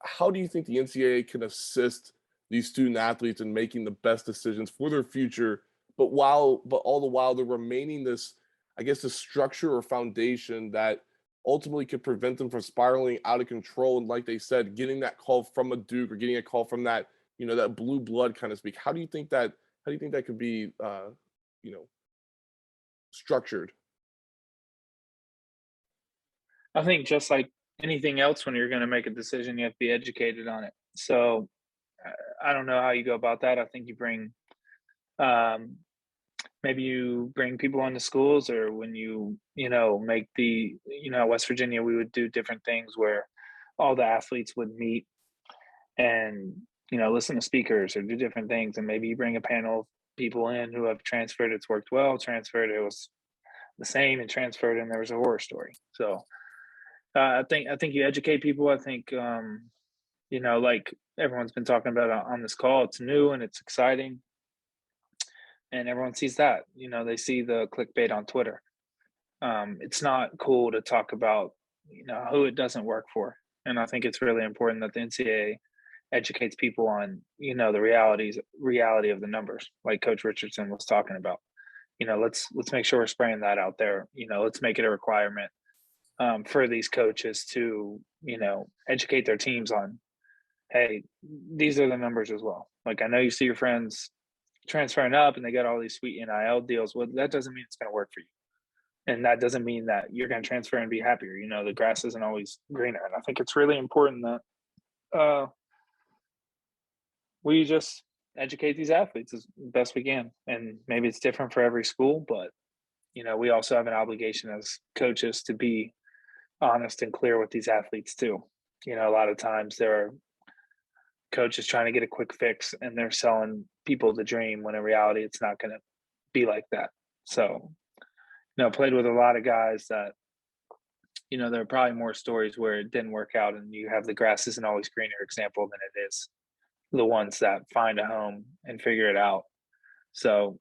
how do you think the NCAA can assist these student athletes in making the best decisions for their future, but all the while they're remaining this, I guess, the structure or foundation that ultimately could prevent them from spiraling out of control? And like they said, getting that call from a Duke or getting a call from that, that blue blood kind of speak. How do you think that could be, structured? I think just like anything else, when you're going to make a decision, you have to be educated on it. So I don't know how you go about that. I think you bring, maybe you bring people into schools, or when make West Virginia, we would do different things where all the athletes would meet and, listen to speakers or do different things. And maybe you bring a panel of people in who have transferred. It's worked well, transferred. It was the same, and transferred, and there was a horror story. So I think you educate people. I think, like everyone's been talking about on this call, it's new and it's exciting, and everyone sees that. They see the clickbait on Twitter. It's not cool to talk about who it doesn't work for, and I think it's really important that the NCAA educates people on the reality of the numbers, like Coach Richardson was talking about. Let's make sure we're spraying that out there. Let's make it a requirement for these coaches to educate their teams on, hey, these are the numbers as well. Like, I know you see your friends transferring up and they got all these sweet NIL deals. Well, that doesn't mean it's going to work for you. And that doesn't mean that you're going to transfer and be happier. The grass isn't always greener. And I think it's really important that we just educate these athletes as best we can. And maybe it's different for every school, but, we also have an obligation as coaches to be honest and clear with these athletes too. A lot of times there are coaches trying to get a quick fix, and they're selling people the dream when in reality it's not going to be like that. So, played with a lot of guys that, there are probably more stories where it didn't work out, and you have the grass isn't always greener example than it is the ones that find a home and figure it out. So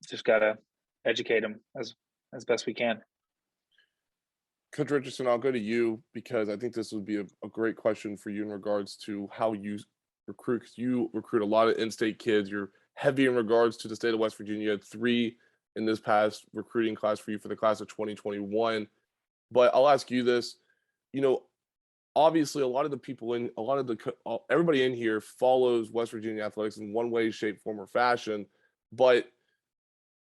just got to educate them as best we can. Coach Richardson, I'll go to you because I think this would be a great question for you in regards to how you recruit. Because you recruit a lot of in-state kids. You're heavy in regards to the state of West Virginia. You had 3 in this past recruiting class for you for the class of 2021. But I'll ask you this, obviously everybody in here follows West Virginia athletics in one way, shape, form, or fashion. But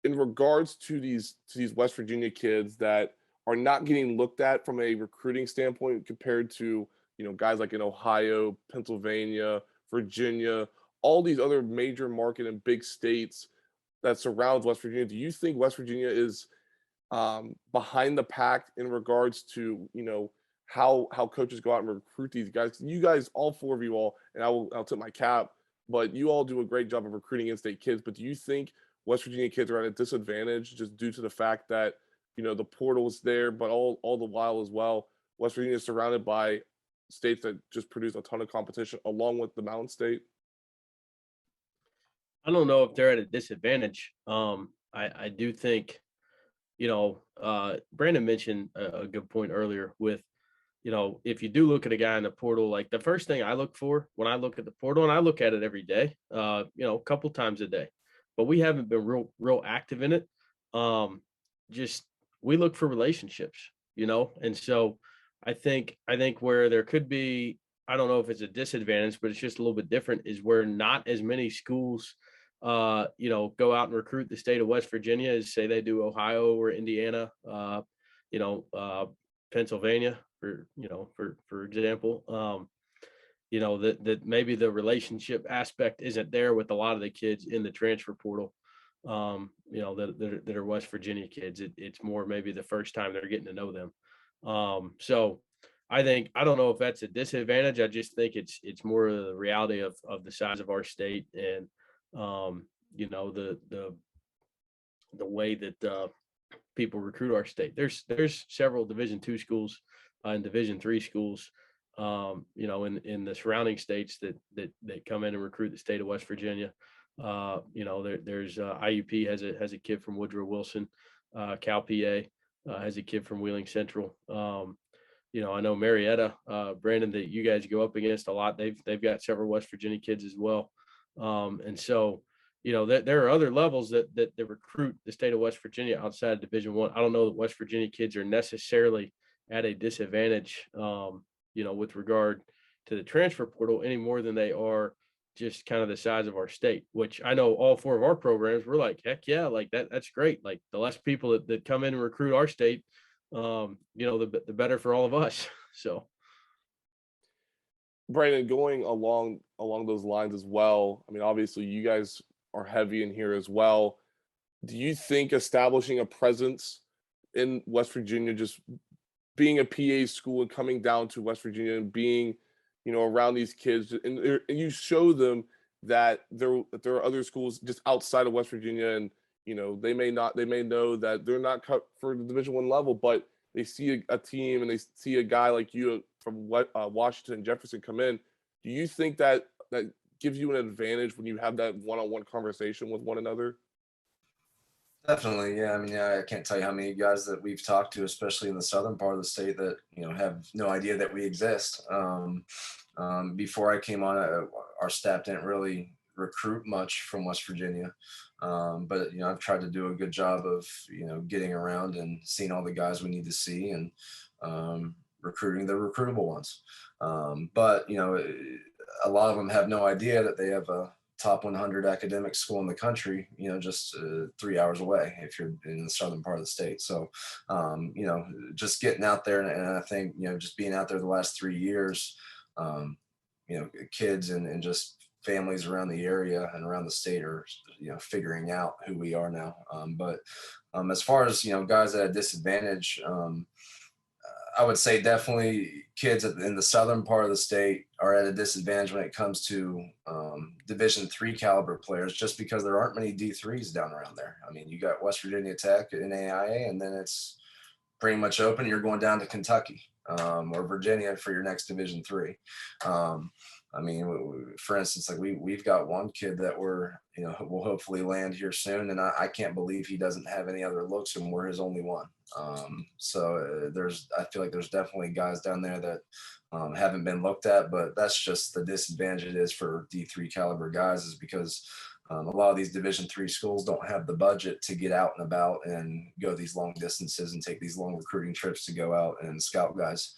in regards to these West Virginia kids that are not getting looked at from a recruiting standpoint compared to guys like in Ohio, Pennsylvania, Virginia, all these other major market and big states that surrounds West Virginia. Do you think West Virginia is behind the pack in regards to how coaches go out and recruit these guys? You guys, all four of you all, and I'll tip my cap, but you all do a great job of recruiting in-state kids. But do you think West Virginia kids are at a disadvantage just due to the fact that the portal is there, but all the while as well, West Virginia is surrounded by states that just produce a ton of competition along with the Mountain State? I don't know if they're at a disadvantage. I do think, Brandon mentioned a good point earlier with, if you do look at a guy in the portal, like the first thing I look for when I look at the portal, and I look at it every day, a couple times a day, but we haven't been real active in it. Just we look for relationships, and so I think where there could be, I don't know if it's a disadvantage, but it's just a little bit different, is where not as many schools go out and recruit the state of West Virginia as say they do Ohio or Indiana, Pennsylvania, for example. That maybe the relationship aspect isn't there with a lot of the kids in the transfer portal, that are West Virginia kids. It's more maybe the first time they're getting to know them. So I don't know if that's a disadvantage. I just think it's more of the reality of the size of our state and the way that people recruit our state. There's several Division II schools and Division III schools, in the surrounding states that come in and recruit the state of West Virginia. There's IUP has a kid from Woodrow Wilson, Cal PA has a kid from Wheeling Central. I know Marietta, Brandon, that you guys go up against a lot. They've got several West Virginia kids as well. And so, there are other levels that recruit the state of West Virginia outside of Division I. I don't know that West Virginia kids are necessarily at a disadvantage, with regard to the transfer portal any more than they are just kind of the size of our state, which I know all four of our programs, we're like, heck yeah, like that's great. Like the less people that come in and recruit our state, the better for all of us. So. Brandon, going along those lines as well, I mean, obviously you guys are heavy in here as well. Do you think establishing a presence in West Virginia, just being a PA school and coming down to West Virginia and being, around these kids, and you show them that there are other schools just outside of West Virginia, and they may know that they're not cut for the Division I level, but they see a team and they see a guy like you from Washington, Jefferson come in. Do you think that gives you an advantage when you have that one-on-one conversation with one another? Definitely, yeah. I mean, I can't tell you how many guys that we've talked to, especially in the southern part of the state, that have no idea that we exist. Before I came on, our staff didn't really recruit much from West Virginia, but I've tried to do a good job of getting around and seeing all the guys we need to see and recruiting the recruitable ones. But a lot of them have no idea that they have a top 100 academic school in the country, just 3 hours away if you're in the southern part of the state. So, just getting out there, and I think, just being out there the last 3 years, kids and just families around the area and around the state are, figuring out who we are now. But as far as, guys at a disadvantage, I would say definitely kids in the southern part of the state are at a disadvantage when it comes to Division III caliber players, just because there aren't many D3s down around there. I mean, you got West Virginia Tech and NAIA, and then it's pretty much open. You're going down to Kentucky or Virginia for your next Division III. I mean, for instance, like we've got one kid that will hopefully land here soon, and I can't believe he doesn't have any other looks, and we're his only one. So I feel like there's definitely guys down there that haven't been looked at, but that's just the disadvantage it is for D3 caliber guys, is because a lot of these Division III schools don't have the budget to get out and about and go these long distances and take these long recruiting trips to go out and scout guys.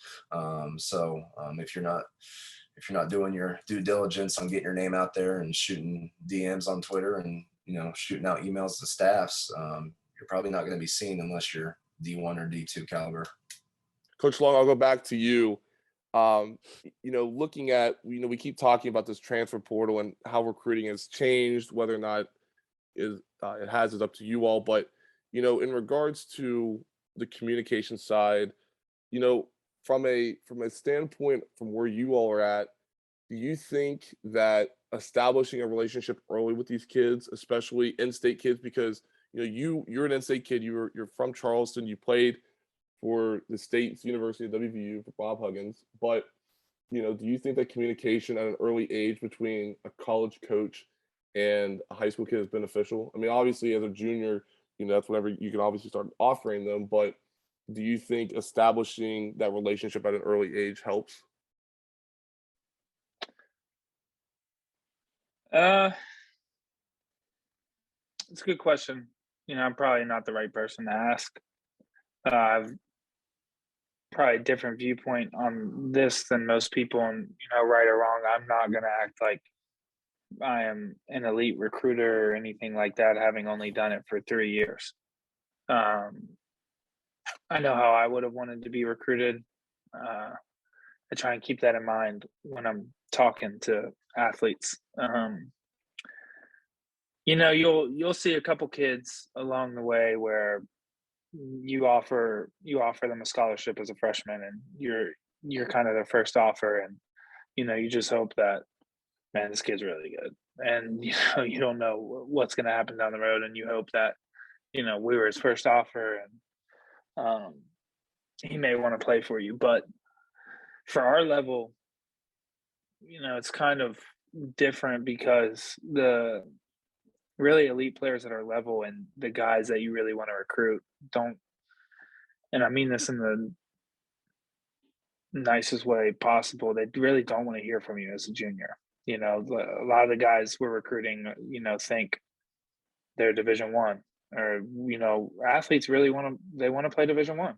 So if you're not doing your due diligence on getting your name out there and shooting DMs on Twitter and shooting out emails to staffs, you're probably not going to be seen unless you're D1 or D2 caliber. Coach Long, I'll go back to you. looking at, we keep talking about this transfer portal and how recruiting has changed, whether or not it has is up to you all. But, in regards to the communication side, from a standpoint from where you all are at, do you think that establishing a relationship early with these kids, especially in-state kids, because you're an in-state kid, you're from Charleston, you played for the State University of WVU for Bob Huggins, but do you think that communication at an early age between a college coach and a high school kid is beneficial? I mean, obviously as a junior, that's whenever you can obviously start offering them, but do you think establishing that relationship at an early age helps? Uh, it's a good question. I'm probably not the right person to ask. I've probably a different viewpoint on this than most people, and right or wrong, I'm not gonna act like I am an elite recruiter or anything like that, having only done it for 3 years. I know how I would have wanted to be recruited. I try and keep that in mind when I'm talking to athletes. You'll see a couple kids along the way where you offer them a scholarship as a freshman, and you're kind of their first offer, and you just hope that, man, this kid's really good, and you don't know what's going to happen down the road, and you hope that we were his first offer, and he may want to play for you. But for our level, it's kind of different because the really elite players at our level and the guys that you really want to recruit don't, and I mean this in the nicest way possible, they really don't want to hear from you as a junior. A lot of the guys we're recruiting, think they're Division One, or athletes really want to play Division One.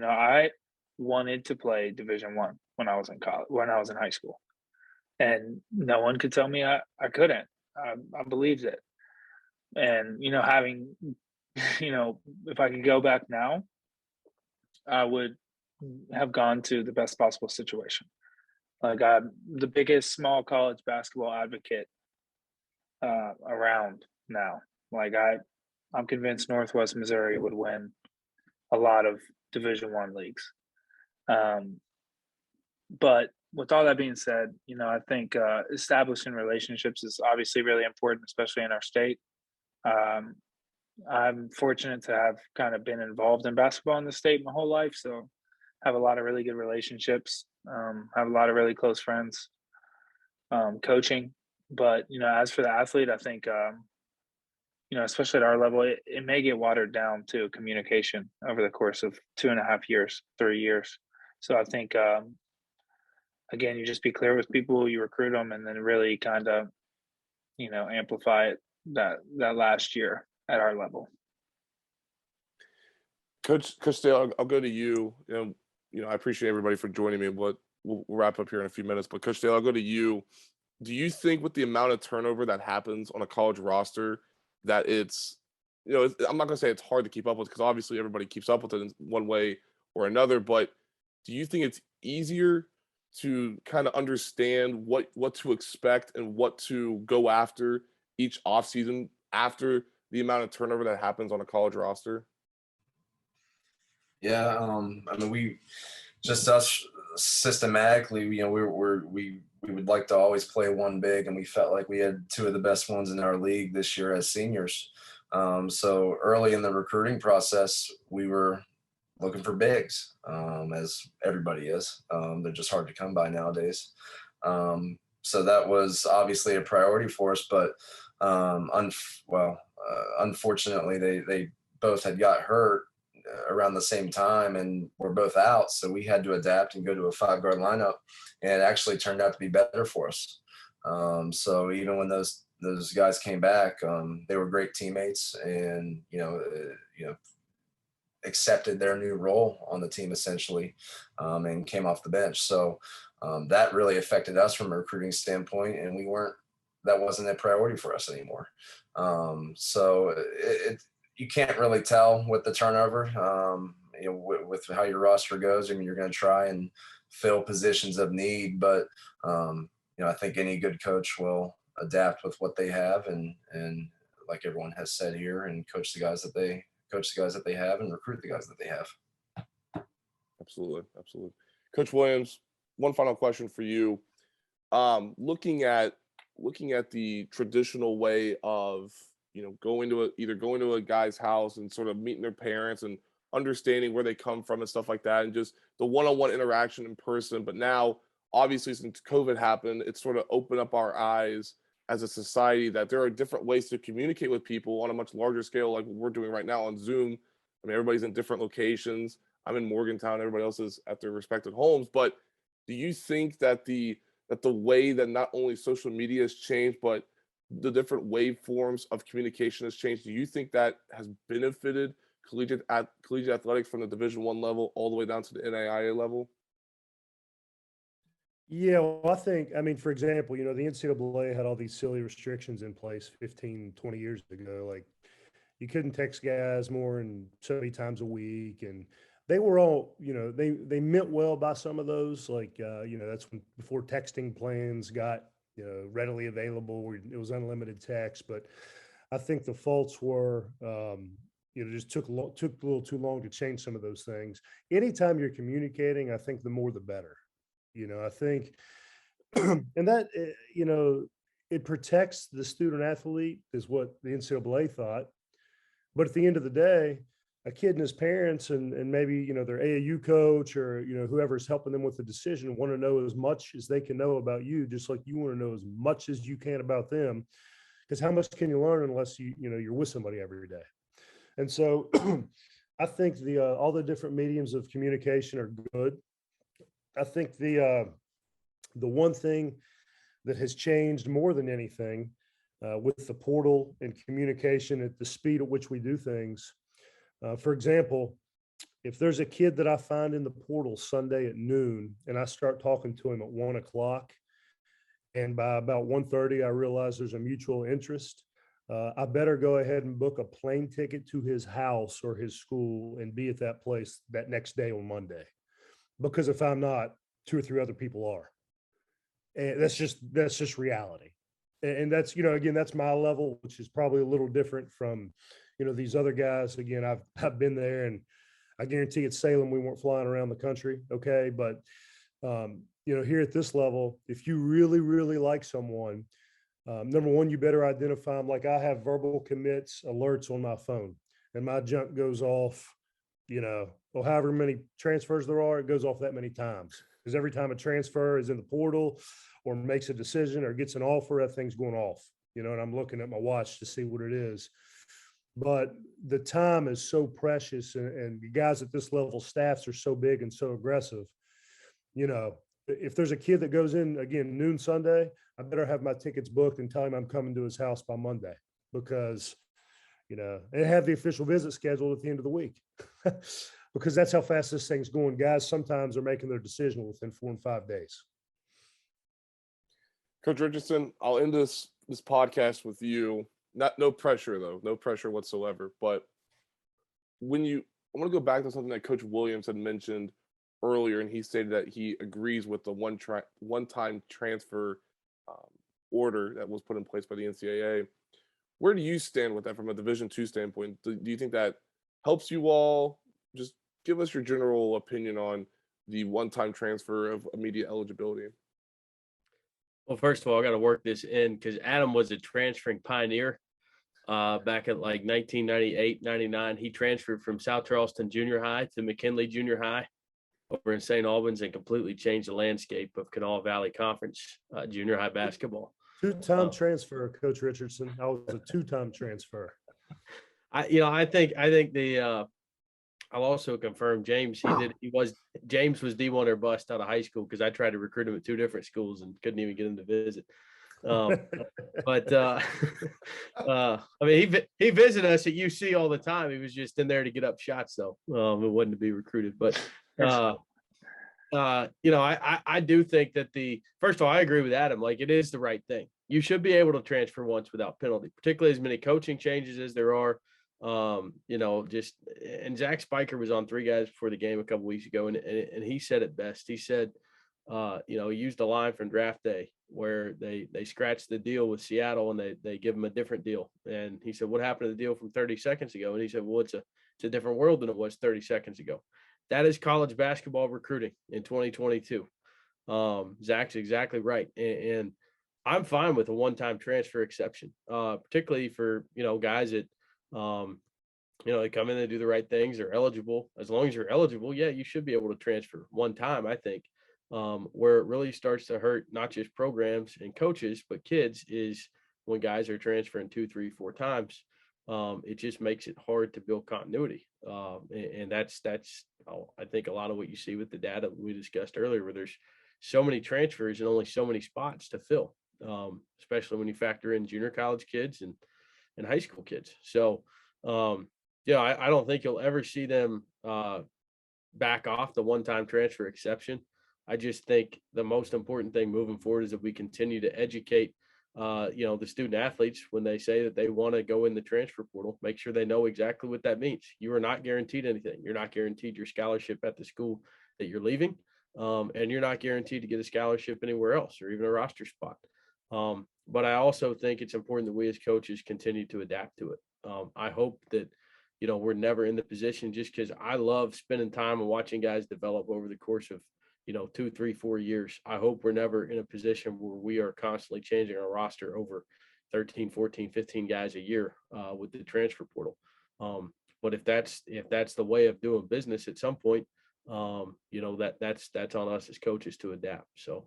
I wanted to play Division One when I was in college, when I was in high school, and no one could tell me I couldn't. I believed it, and having, if I could go back now, I would have gone to the best possible situation. Like, I'm the biggest small college basketball advocate around now. Like, I'm convinced Northwest Missouri would win a lot of Division One leagues. But with all that being said, I think establishing relationships is obviously really important, especially in our state. I'm fortunate to have kind of been involved in basketball in the state my whole life, so have a lot of really good relationships. Have a lot of really close friends coaching. But as for the athlete, I think especially at our level, it may get watered down to communication over the course of 2.5 years, 3 years. So I think again, you just be clear with people, you recruit them, and then really kind of amplify it that last year at our level. Coach Dale, I'll go to you. I appreciate everybody for joining me. But we'll wrap up here in a few minutes. But Coach Dale, I'll go to you. Do you think with the amount of turnover that happens on a college roster that it's, I'm not going to say it's hard to keep up with, because obviously everybody keeps up with it in one way or another, but do you think it's easier to kind of understand what to expect and what to go after each offseason after the amount of turnover that happens on a college roster? Yeah, I mean, we just us systematically, we would like to always play one big, and we felt like we had two of the best ones in our league this year as seniors. So early in the recruiting process, we were looking for bigs, as everybody is. They're just hard to come by nowadays. So that was obviously a priority for us, but unfortunately, they both had got hurt around the same time and were both out. So we had to adapt and go to a 5-guard lineup, and it actually turned out to be better for us. So even when those guys came back, they were great teammates, and accepted their new role on the team essentially, and came off the bench. So that really affected us from a recruiting standpoint, and that wasn't a priority for us anymore. So you can't really tell with the turnover, with how your roster goes. I mean, you're going to try and fill positions of need, but I think any good coach will adapt with what they have, and like everyone has said here, and coach the guys that they have and recruit the guys that they have. Absolutely, absolutely. Coach Williams, one final question for you. Looking at the traditional way of going to a guy's house and sort of meeting their parents and understanding where they come from and stuff like that, and just the one-on-one interaction in person. But now, obviously, since COVID happened, it's sort of opened up our eyes as a society that there are different ways to communicate with people on a much larger scale, like what we're doing right now on Zoom. I mean, everybody's in different locations. I'm in Morgantown, everybody else is at their respective homes. But do you think that the way that not only social media has changed, but the different waveforms of communication has changed, do you think that has benefited collegiate athletics from the Division I level all the way down to the NAIA level? Yeah, well, I mean, for example, the NCAA had all these silly restrictions in place 15, 20 years ago. Like, you couldn't text guys more than so many times a week. And they were all, they meant well by some of those. Like, that's before texting plans got, readily available, where it was unlimited text. But I think the faults were, just took a little too long to change some of those things. Anytime you're communicating, I think the more the better. I think, and that, it protects the student athlete is what the NCAA thought. But at the end of the day, a kid and his parents and maybe, their AAU coach or, whoever's helping them with the decision want to know as much as they can know about you, just like you want to know as much as you can about them. Because how much can you learn unless you're with somebody every day? And so I think all the different mediums of communication are good. I think the one thing that has changed more than anything with the portal and communication at the speed at which we do things. For example, if there's a kid that I find in the portal Sunday at noon and I start talking to him at 1 o'clock, and by about 1:30, I realize there's a mutual interest, I better go ahead and book a plane ticket to his house or his school and be at that place that next day on Monday. Because if I'm not, 2 or 3 other people are. And that's just reality. And that's, again, that's my level, which is probably a little different from, these other guys. Again, I've been there, and I guarantee at Salem, we weren't flying around the country. Okay. But, here at this level, if you really, really like someone, number one, you better identify them. Like, I have verbal commits alerts on my phone, and my junk goes off, or however many transfers there are, it goes off that many times. Because every time a transfer is in the portal or makes a decision or gets an offer, that thing's going off, and I'm looking at my watch to see what it is. But the time is so precious, and the guys at this level, staffs are so big and so aggressive. If there's a kid that goes in again noon Sunday, I better have my tickets booked and tell him I'm coming to his house by Monday, because and have the official visit scheduled at the end of the week. Because that's how fast this thing's going. Guys sometimes are making their decision within 4 and 5 days. Coach Richardson, I'll end this podcast with you. No pressure though, no pressure whatsoever. But I want to go back to something that Coach Williams had mentioned earlier, and he stated that he agrees with the one-time transfer order that was put in place by the NCAA. Where do you stand with that from a Division II standpoint? Do you think that helps you all? Just give us your general opinion on the one-time transfer of immediate eligibility. Well, first of all, I got to work this in because Adam was a transferring pioneer back at like 1998, 99. He transferred from South Charleston Junior High to McKinley Junior High over in St. Albans and completely changed the landscape of Kanawha Valley Conference junior high basketball. Two-time transfer, Coach Richardson. I was a two-time transfer. I think I'll also confirm James. James was D1 or bust out of high school, because I tried to recruit him at 2 different schools and couldn't even get him to visit. I mean, he visited us at UC all the time. He was just in there to get up shots, though. It wasn't to be recruited. But I do think that first of all, I agree with Adam. Like, it is the right thing. You should be able to transfer once without penalty, particularly as many coaching changes as there are. You know, just and Zach Spiker was on Three Guys Before the Game a couple weeks ago, and he said it best. He said, you know, he used a line from draft day where they scratched the deal with Seattle and they give him a different deal. And he said, what happened to the deal from 30 seconds ago? And he said, well, it's a different world than it was 30 seconds ago. That is college basketball recruiting in 2022. Zach's exactly right. And I'm fine with a one-time transfer exception, particularly for, you know, guys that, you know, they come in and do the right things. They're eligible. As long as you're eligible, yeah, you should be able to transfer one time, I think. Where it really starts to hurt not just programs and coaches, but kids is when guys are transferring 2, 3, 4 times. It just makes it hard to build continuity. And that's I think a lot of what you see with the data we discussed earlier, where there's so many transfers and only so many spots to fill, especially when you factor in junior college kids and high school kids. So, yeah, I don't think you'll ever see them back off the one-time transfer exception. I just think the most important thing moving forward is that we continue to educate, you know, the student athletes when they say that they want to go in the transfer portal, make sure they know exactly what that means. You are not guaranteed anything. You're not guaranteed your scholarship at the school that you're leaving. And you're not guaranteed to get a scholarship anywhere else or even a roster spot. But I also think it's important that we as coaches continue to adapt to it. I hope that, you know, we're never in the position, just because I love spending time and watching guys develop over the course of, you know, 2, 3, 4 years. I hope we're never in a position where we are constantly changing our roster over 13, 14, 15 guys a year with the transfer portal. But if that's the way of doing business at some point, you know, that's on us as coaches to adapt. So.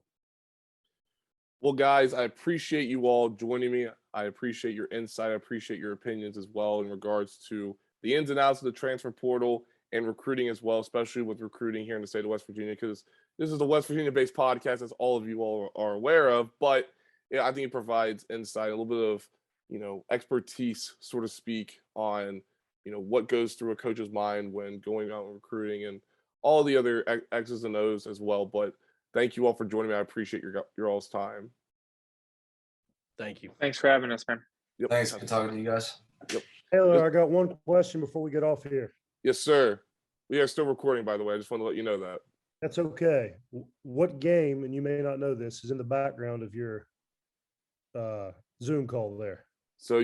Well, guys, I appreciate you all joining me. I appreciate your insight. I appreciate your opinions as well in regards to the ins and outs of the transfer portal and recruiting as well, especially with recruiting here in the state of West Virginia, because this is a West Virginia-based podcast, as all of you all are aware of. But yeah, I think it provides insight, a little bit of, you know, expertise, so to speak, on, you know, what goes through a coach's mind when going out and recruiting and all the other X's and O's as well. But thank you all for joining me. I appreciate your all's time. Thank you. Thanks for having us, man. Yep. Thanks. Good talking to you guys. Taylor, I got one question before we get off here. Yes, sir. We are still recording, by the way. I just want to let you know that. That's okay. What game, and you may not know this, is in the background of your Zoom call there? So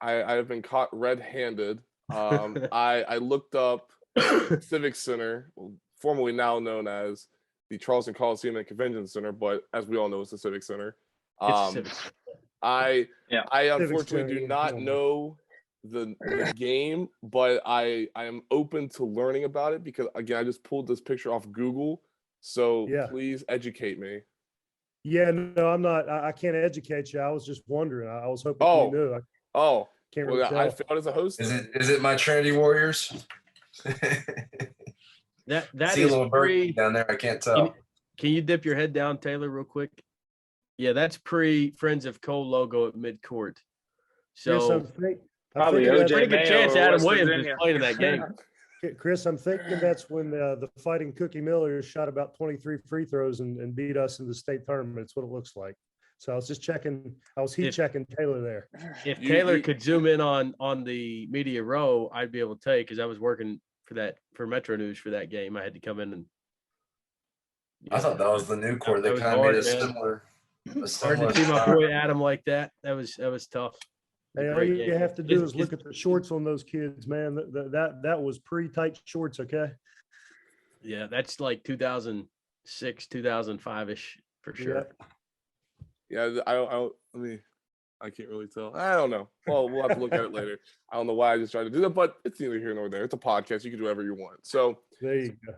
I have been caught red-handed. I looked up Civic Center, formerly now known as the Charleston Coliseum and Convention Center, but as we all know, it's the Civic Center. I unfortunately do not know the game, but I am open to learning about it because, again, I just pulled this picture off Google. So please educate me. Yeah, no, I'm not. I can't educate you. I was just wondering. I was hoping you knew. Can't really tell. I failed as a host. Is it my Trinity Warriors? That See is a little bird down there. I can't tell. Can you dip your head down, Taylor, real quick? Yeah, that's pre Friends of Cole logo at midcourt. So probably OJ pretty good chance Adam Williams is playing in that game. Chris, I'm thinking that's when the Fighting Cookie Millers shot about 23 free throws and beat us in the state tournament. It's what it looks like. So I was just checking. I was checking Taylor there. If Taylor could zoom in on the media row, I'd be able to tell you, because I was working for Metro News for that game. I had to come in and. I thought that was the new court. They kind of made it similar. Hard to see my boy Adam like that. That was tough. Hey, all you have to do is look at the shorts on those kids, man. That was pretty tight shorts, okay? Yeah, that's like 2006, 2005-ish for sure. Yeah, I can't really tell. I don't know. Well, we'll have to look at it later. I don't know why I just tried to do that, but it's neither here nor there. It's a podcast. You can do whatever you want. So there you go.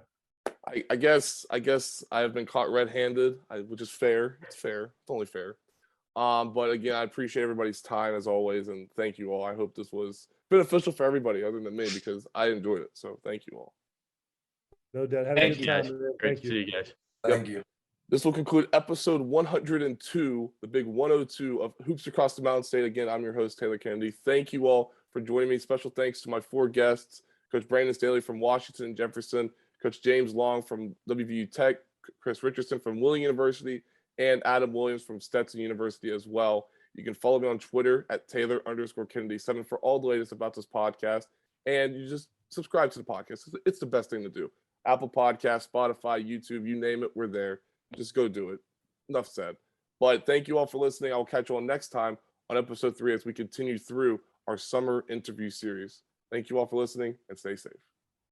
I guess I have been caught red-handed, which is fair. It's fair. It's only fair. But again, I appreciate everybody's time as always, and thank you all. I hope this was beneficial for everybody other than me, because I enjoyed it. So thank you all. No doubt. Have Thank a you, good guys. time. Great to see you guys. Thank you. This will conclude episode 102, the big 102 of Hoops Across the Mountain State. Again, I'm your host, Taylor Kennedy. Thank you all for joining me. Special thanks to my 4 guests, Coach Brandon Staley from Washington and Jefferson, Coach James Long from WVU Tech, Chris Richardson from Willing University, and Adam Williams from Stetson University as well. You can follow me on Twitter at Taylor_Kennedy7 for all the latest about this podcast. And you just subscribe to the podcast. It's the best thing to do. Apple Podcasts, Spotify, YouTube, you name it, we're there. Just go do it. Enough said. But thank you all for listening. I'll catch you all next time on episode 3 as we continue through our summer interview series. Thank you all for listening and stay safe.